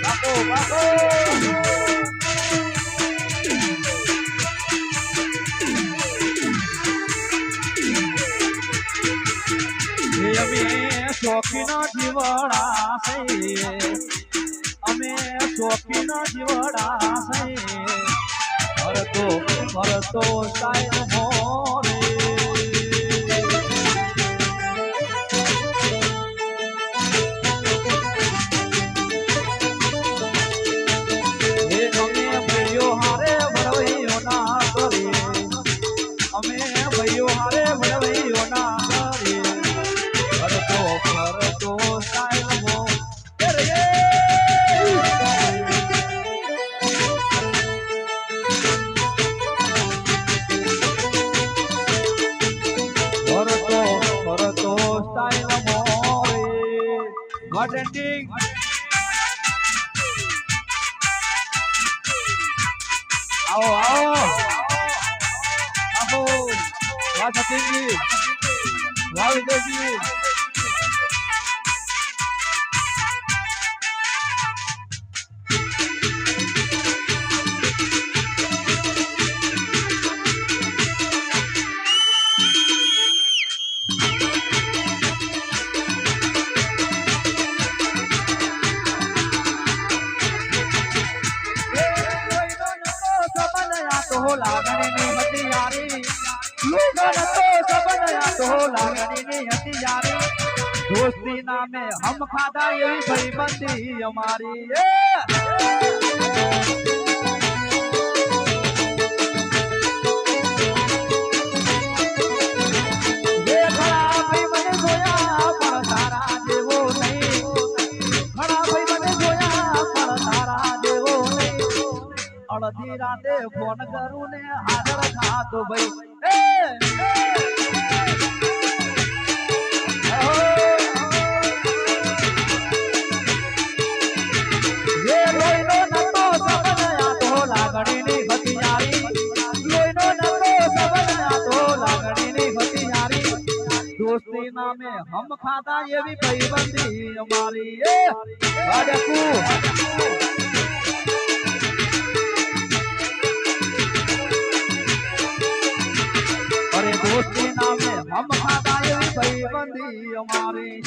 બાપો બાપો શોખીના જીવડા છે અમે શોખીના જીવડા છે ફરતો ફરતો સ્ટાઇલ મોરે એ અમે ભાઈઓ હારે ભણવઈઓ ના કરે અમે ભાઈઓ હારે ભણવઈઓ ના કરે ફરતો વાહ સતીનજી વાહ વિજયજી લાગણીની હતી યારી લોગન તો સબનયા તો લાગણીની હતી યારી દોસ્તી નામે હમ ખાધા એવી ભાઈબંધી અમારી અડધી રાતે ફોન કરું ને હાજર થાતો લાગણીની હથિયારી લોહીનો નતો સબનયા તો લાગણીની હથિયારી દોસ્તી નામે હમ ખાતા એવી ભાઈબંધી અમારી दोस्ती नामे हम खादा एवी भाईबंधी हमारी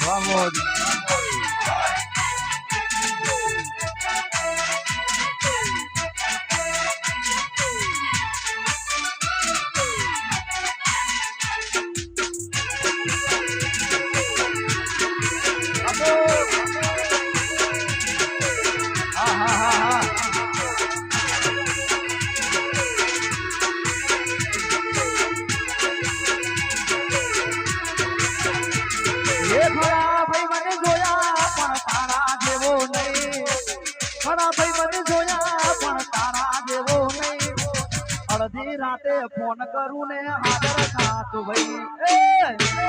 वाह અડધી રાતે ફોન કરું ને હાજર થાતો ભાઈ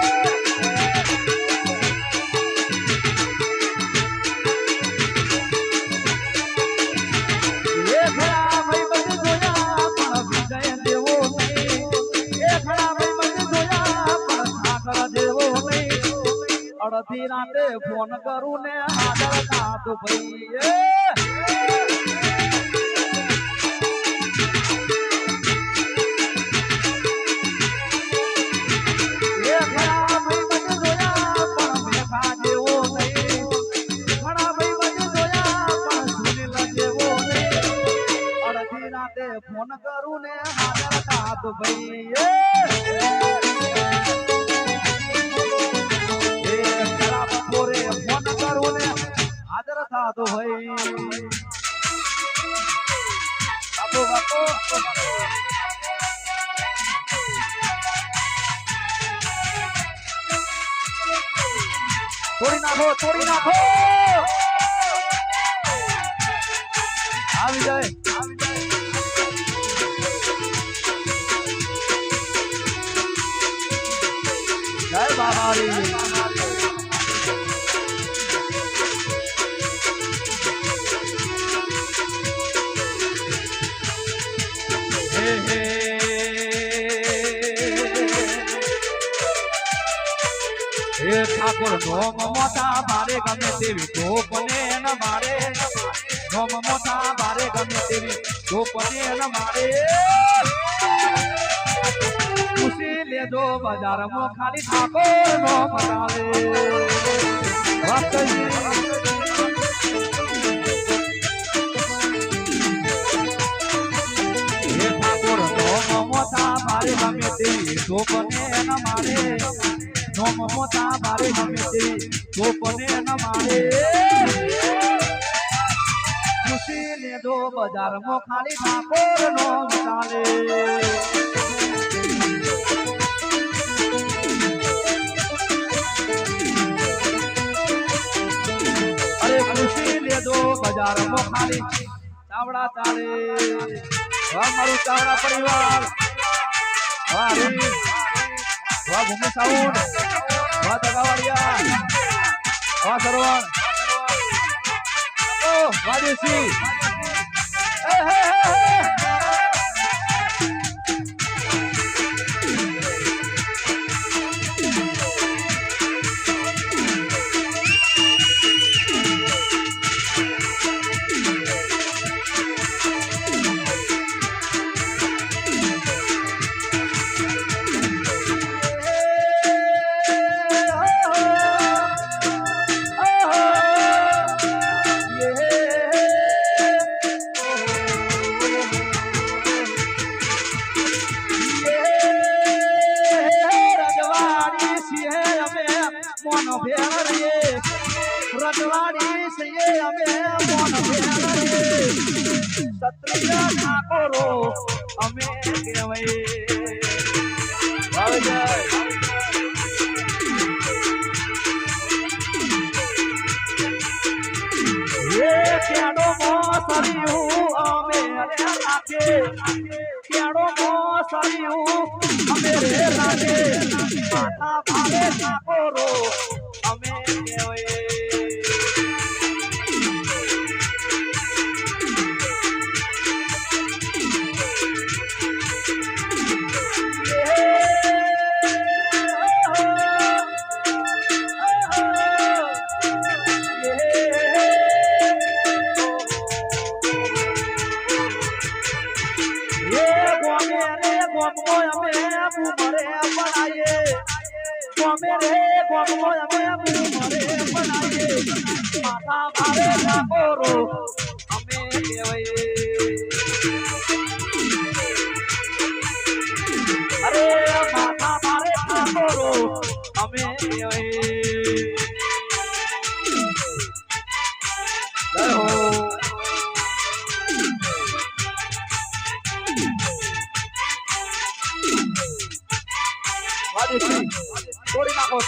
અડધી રાતે ફોન કરું ને હાજર થાતો ભાઈ ફોન કરું ને હાજર થાતો ભાઈ ફોન કરું ને હાજર થાતો ભાઈ બાપો બાપો તોડી નાખો આવી જાય જય બાબારી ઠાકોર નોમ મોટા મારે ગમે તેવી ટોપને ન મારે નોમ મોટા મારે ગમે તેવી ટોપને ન મારે ખુશી લેજો બજારમાં ખાલી ઠાકોર નોમ ચાલે ઠાકોર નોમ મોટા મારે ગમે તેવી ટોપને ન મારે નોમ મોટા મારે ગમે તેવી ટોપને ન મારે ખુશી લેજો બજારમાં ખાલી ઠાકોર નોમ ચાલે ખુશી લેજો બજારમાં ખાલી ચાવડા ચાલે મારું ચાવડા પરિવાર વાહ વાહ ભૂમિ સાઉન્ડ વાહ દગાવાડિયા વાહ સરવણ વાહ દેશી મોન ભેળ રે રજવાડી છીએ અમે મોન ભેળ રે ક્ષત્રિય ઠાકોરો અમે કહેવાય કેડો મોસરિયું અમે રે રાખે કેડો મોસરિયું અમે રે રાખે માથા ભારે ઠાકોરો અમે કહેવાય માથા ભારે ઠાકોરો અમે કહેવાય અરે માથા ભારે ઠાકોરો અમે કહેવાય તોડી નાખો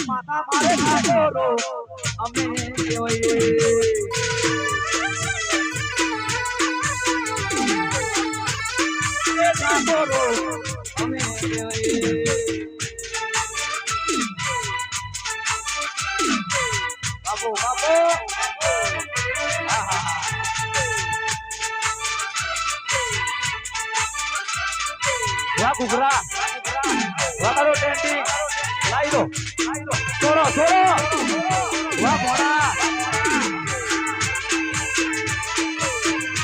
માતા મારે ઠાકોરો અમે કહેવાય ઠાકોરો અમે કહેવાય બાબો બાબો વાહ ઘુઘરા વાહ કરો ટેન્ડિંગ લાઈ દો છોડો વાહ મોડા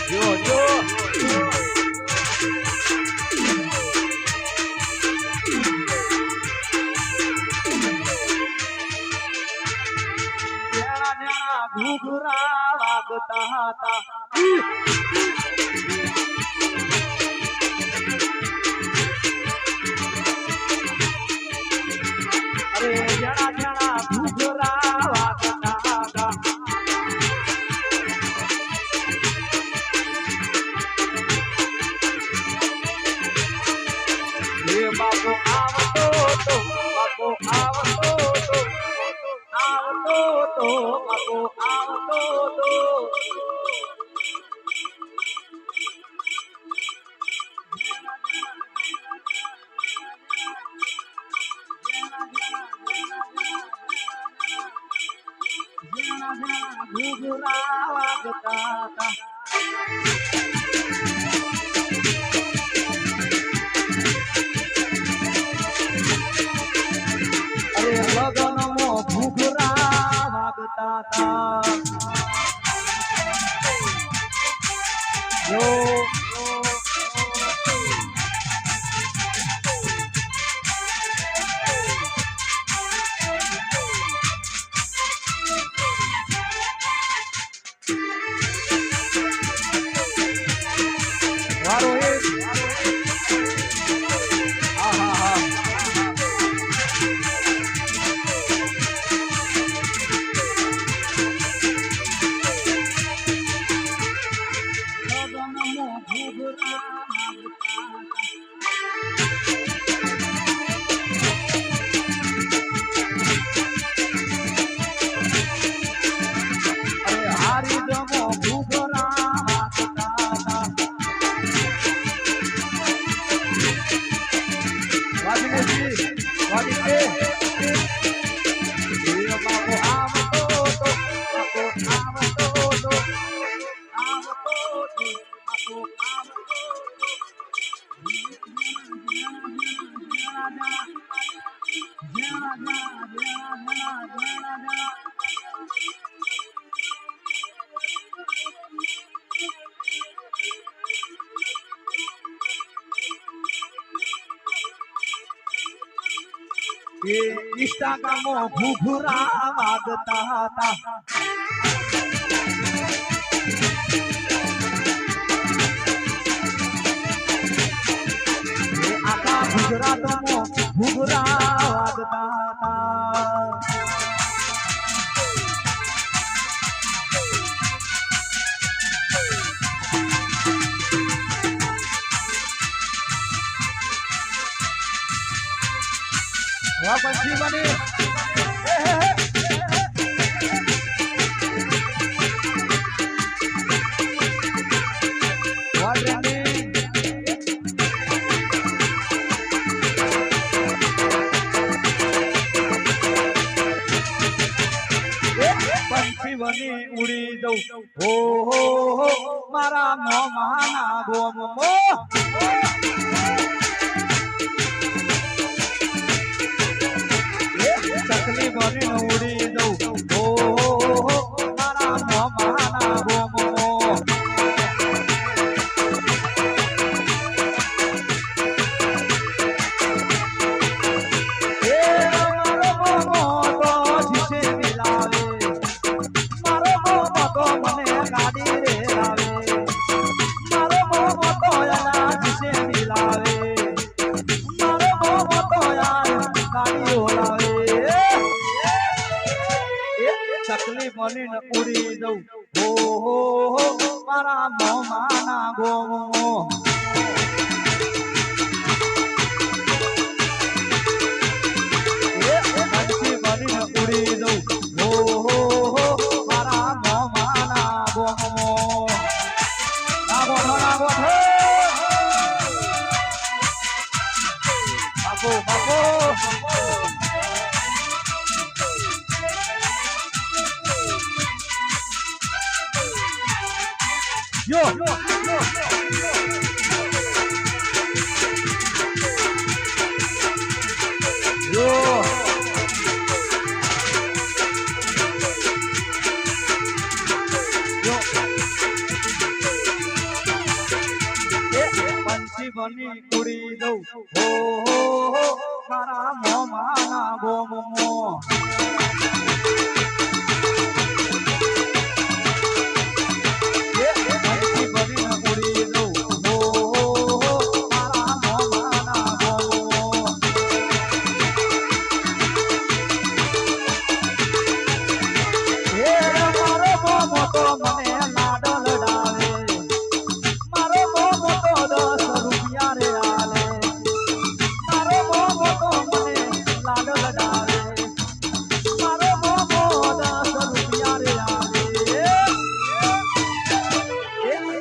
જો ઘુઘરા વાગતા હતા અરે જણા જણા ઘુઘરા વાગતા હતા એ બાપો આવતો તો બાપો આવતો તો બાપો આવતો તો ઘુઘરા વાગતા હતા અરે લગનમાં ઘુઘરા વાગતા હતા એ ઇન્સ્ટાગ્રામમાં ઘૂઘરા વાગતા હતા આખા ગુજરાતમાં ઘૂઘરા વાગતા હતા વાહ પંછી બની પંછી ઉડી દઉં હો મારા મોમાના ગોમ ચકલી બની ઉડી દઉં હો મારા મોમાના ગોમ ચકલી બનીને ઉડી દઉં હો મારા મોમાના ગોમો પંછી બનીને ઉડી દઉં હો મારા મોમાના ગોમો નાગો બાપો બાપો Yo, yo, yo, yo, yo. પંછી બની ઉડી દઉં હો મારા મોમાના ગોમો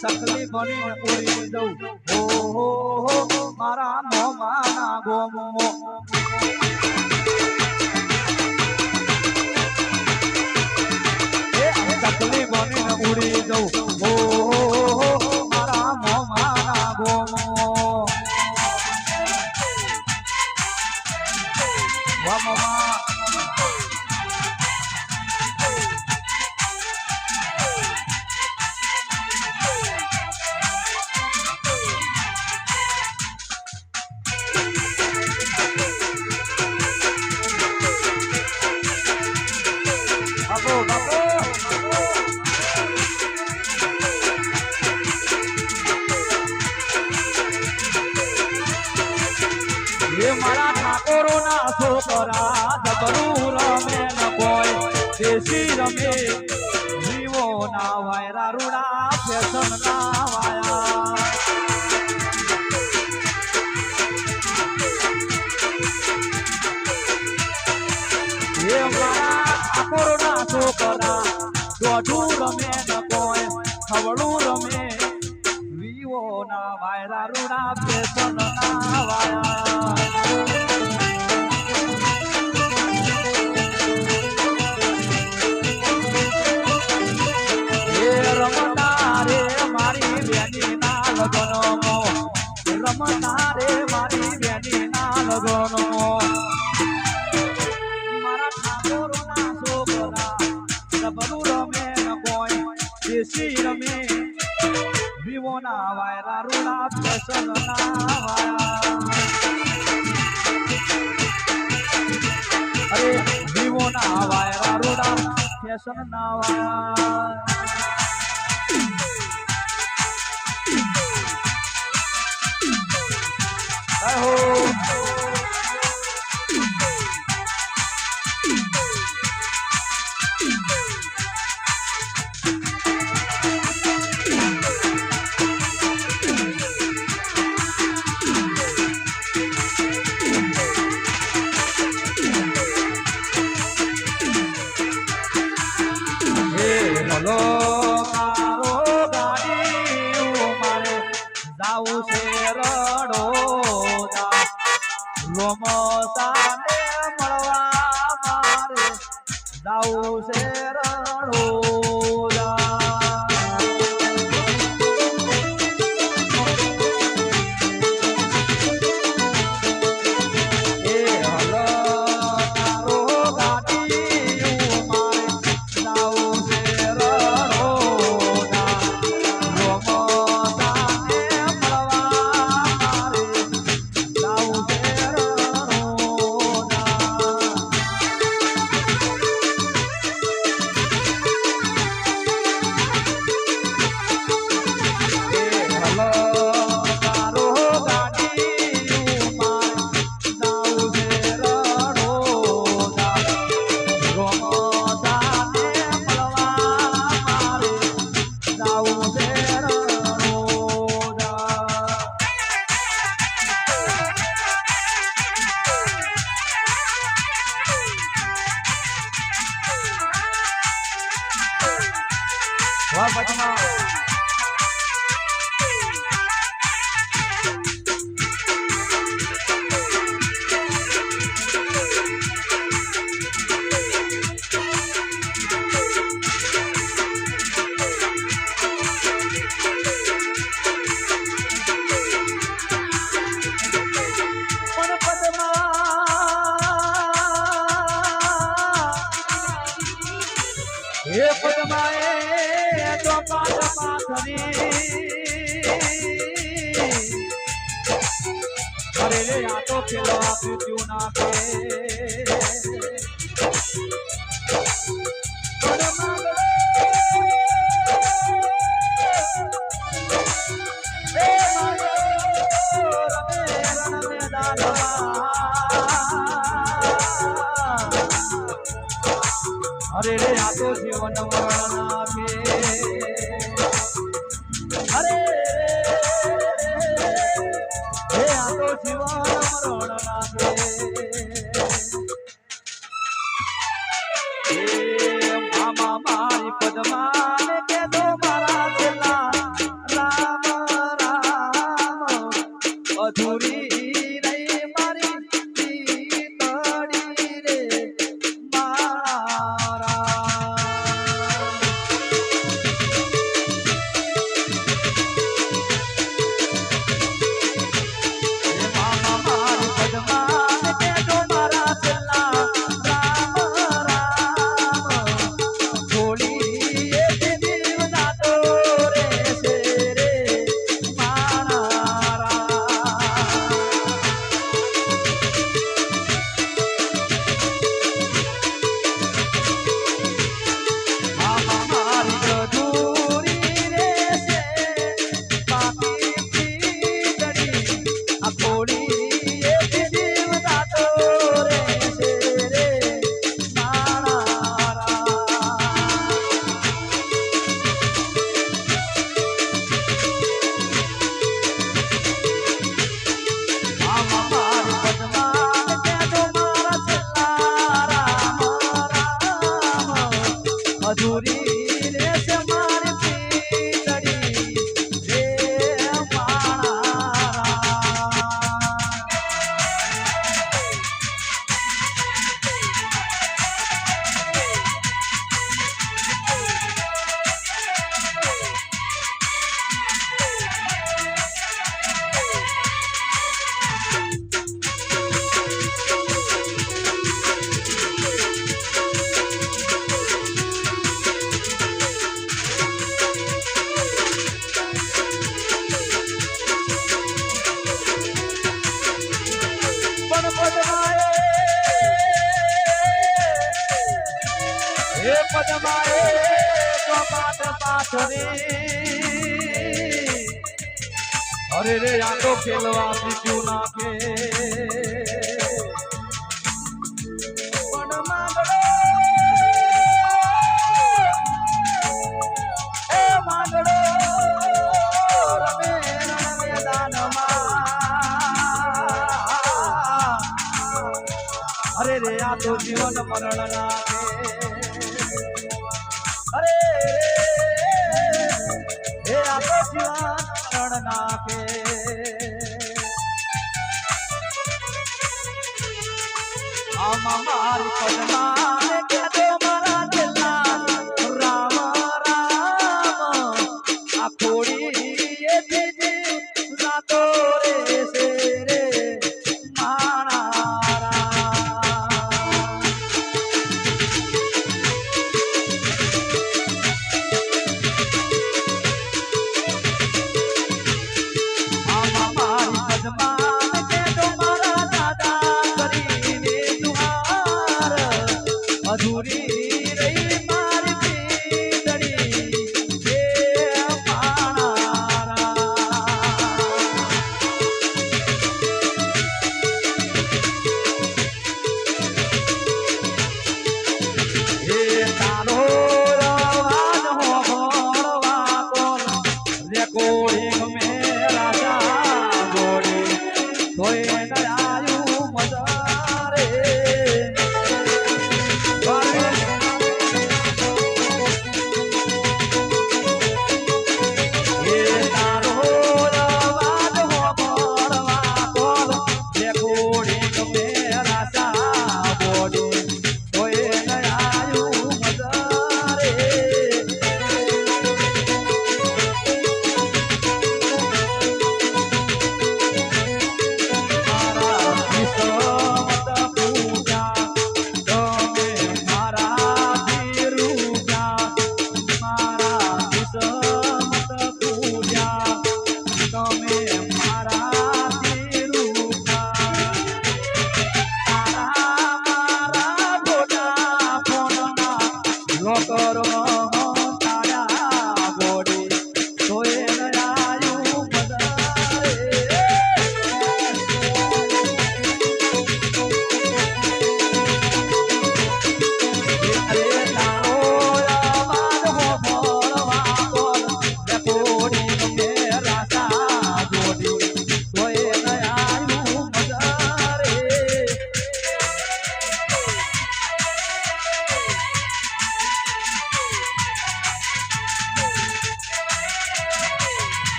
ચકલી બનીને ઉડી દઉં હો મારા મોમાના ગોમો ચકલી બનીને ઉડી દઉં હો મારા મોમાના ગોમો વાહ મોમા મારા ઠાકોરો ના છોકરા જબરું રમે ન કોઈ દેશી રમે જીવો ના વાયરા રૂડા ફેશન ના વાયા મારા ઠાકોરો ના છોકરા દોઢું રમે ન કોઈ ખવડું રમે વિવો ના વાયરા રૂડા ફેશન ના વાયા રમતા રે મારી બેની ના લગનો રમતા રે મારી બેની ના લગનો મારા ઠાકોરો ના છોકરા જબરું રમે ન કોઈ દેશી રમે વિવો ના વાયરા રૂડા ફેશન ના વાયા અરે જીવો ના વાયરા રોડા ફેશન ના વાય હો હલો મારો ગાડી મારે જાવું છે રડોદા લોમસાને મળવા મારે જાવું છે રડોદા હે પદ્માએ તો પાથરી અરે રે આ તો ખેલો આપ્યું ના કે અરે રે આ તો જીવન મરણના કે અરે રે આ તો જીવન મરણના કે મામા મારી પદ્માને કે દો મારા છેલ્લા રામ રામ અધૂરી અરે રે આ તો ખેલવા પીછું નાખે પણ માંગડો એ માંગડો રમે રણ મેદાનમાં અરે રે આ તો જીવન મરણ નાખે અરે રે આ તો જીવન મરણ નાખે આમાં મારી પદમાં કે તો મારા દિલના રામ રામ આ ખોડી એ દીદી રાતો રે સે રે મારા આમાં મારી પદમાં કે તો મારા દાદા કરીને અધૂરી રહી મારી પીતળી હે પાણારા હે તારો રવાજ હો ભણવા કોણ રેકોર્ડિંગ મે રાજા ગોડી તોય ન આયું મજા રે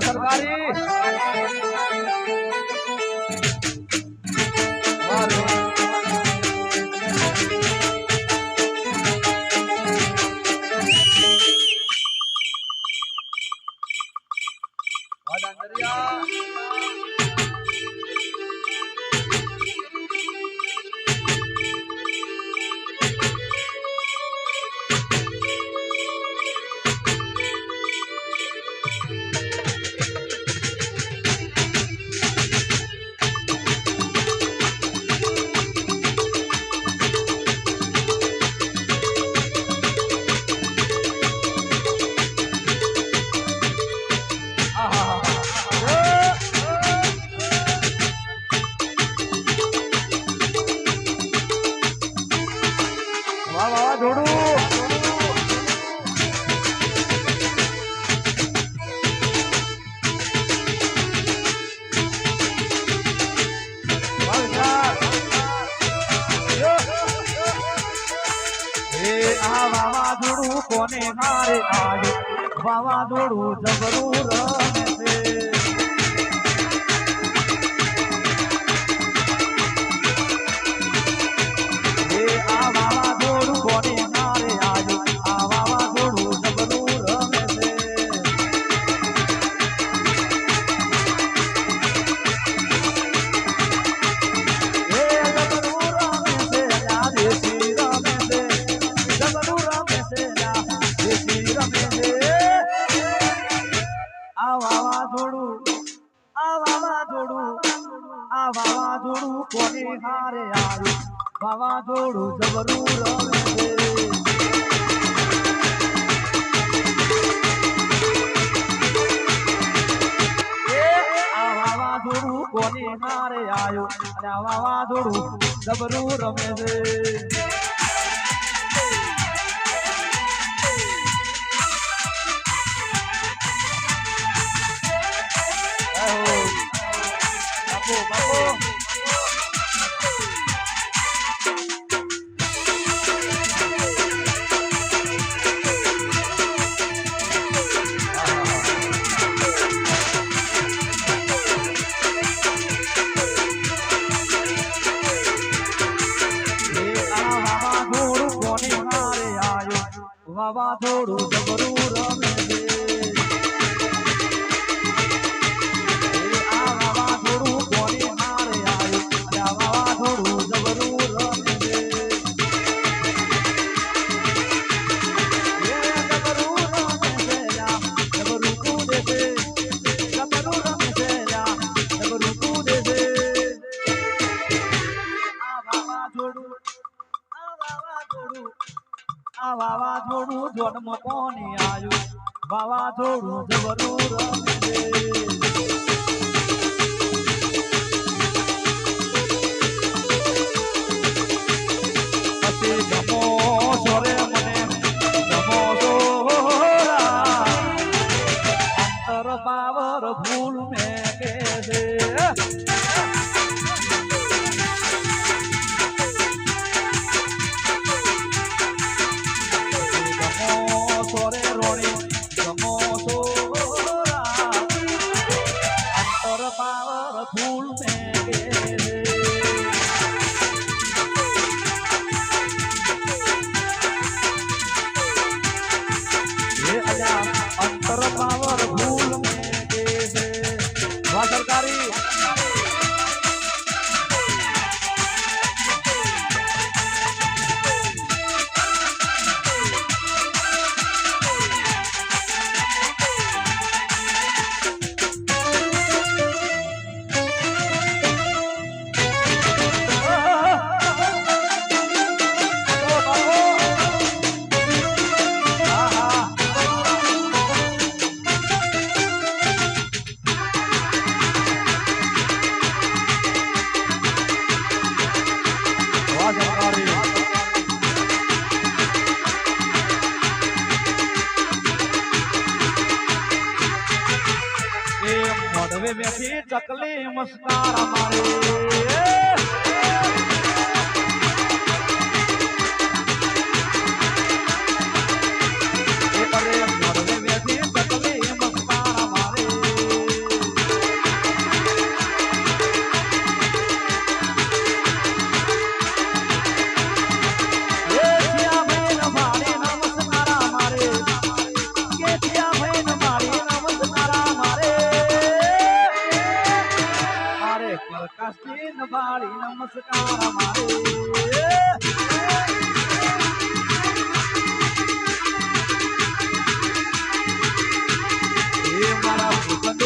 સરકારી વાવાઝોડું કોને હારે આવ્યું વાવાઝોડું જબરું રમે છે આ વાવાઝોડું કોને હારે આવ્યું આ વાવાઝોડું જબરું રમે છે વાવાઝોડું આ વાવાઝોડું કોની હારે આવ્યું વાવાઝોડું જબરું રમે છે આ વાવાઝોડું કોની હારે આવ્યું અને આ વાવાઝોડું જબરું રમે છે વાવાઝોડું જબરું રમે છે આ વાવાઝોડું કોની હારે આવ્યું અને આ વાવાઝોડું જબરું રમે છે જબરું રમે છે જબરું કૂદે છે જબરું રમે છે જબરું કૂદે છે આ વાવાઝોડું આ વાવાઝોડું જન્મ કોની આવ્યું વાવાઝોડું જબરું રમે છે પછી ગમો સોરે મને ગમો સોરા અંતર પાવર ભૂલ મેં કે છે फूल में अंतर पावर फूल में सरकारी मोडवे बैठी चकली मुस्कारा मारे मोडवे बैठी चकली मुस्कारा मारे बाड़ी नमस्कार मारे मारा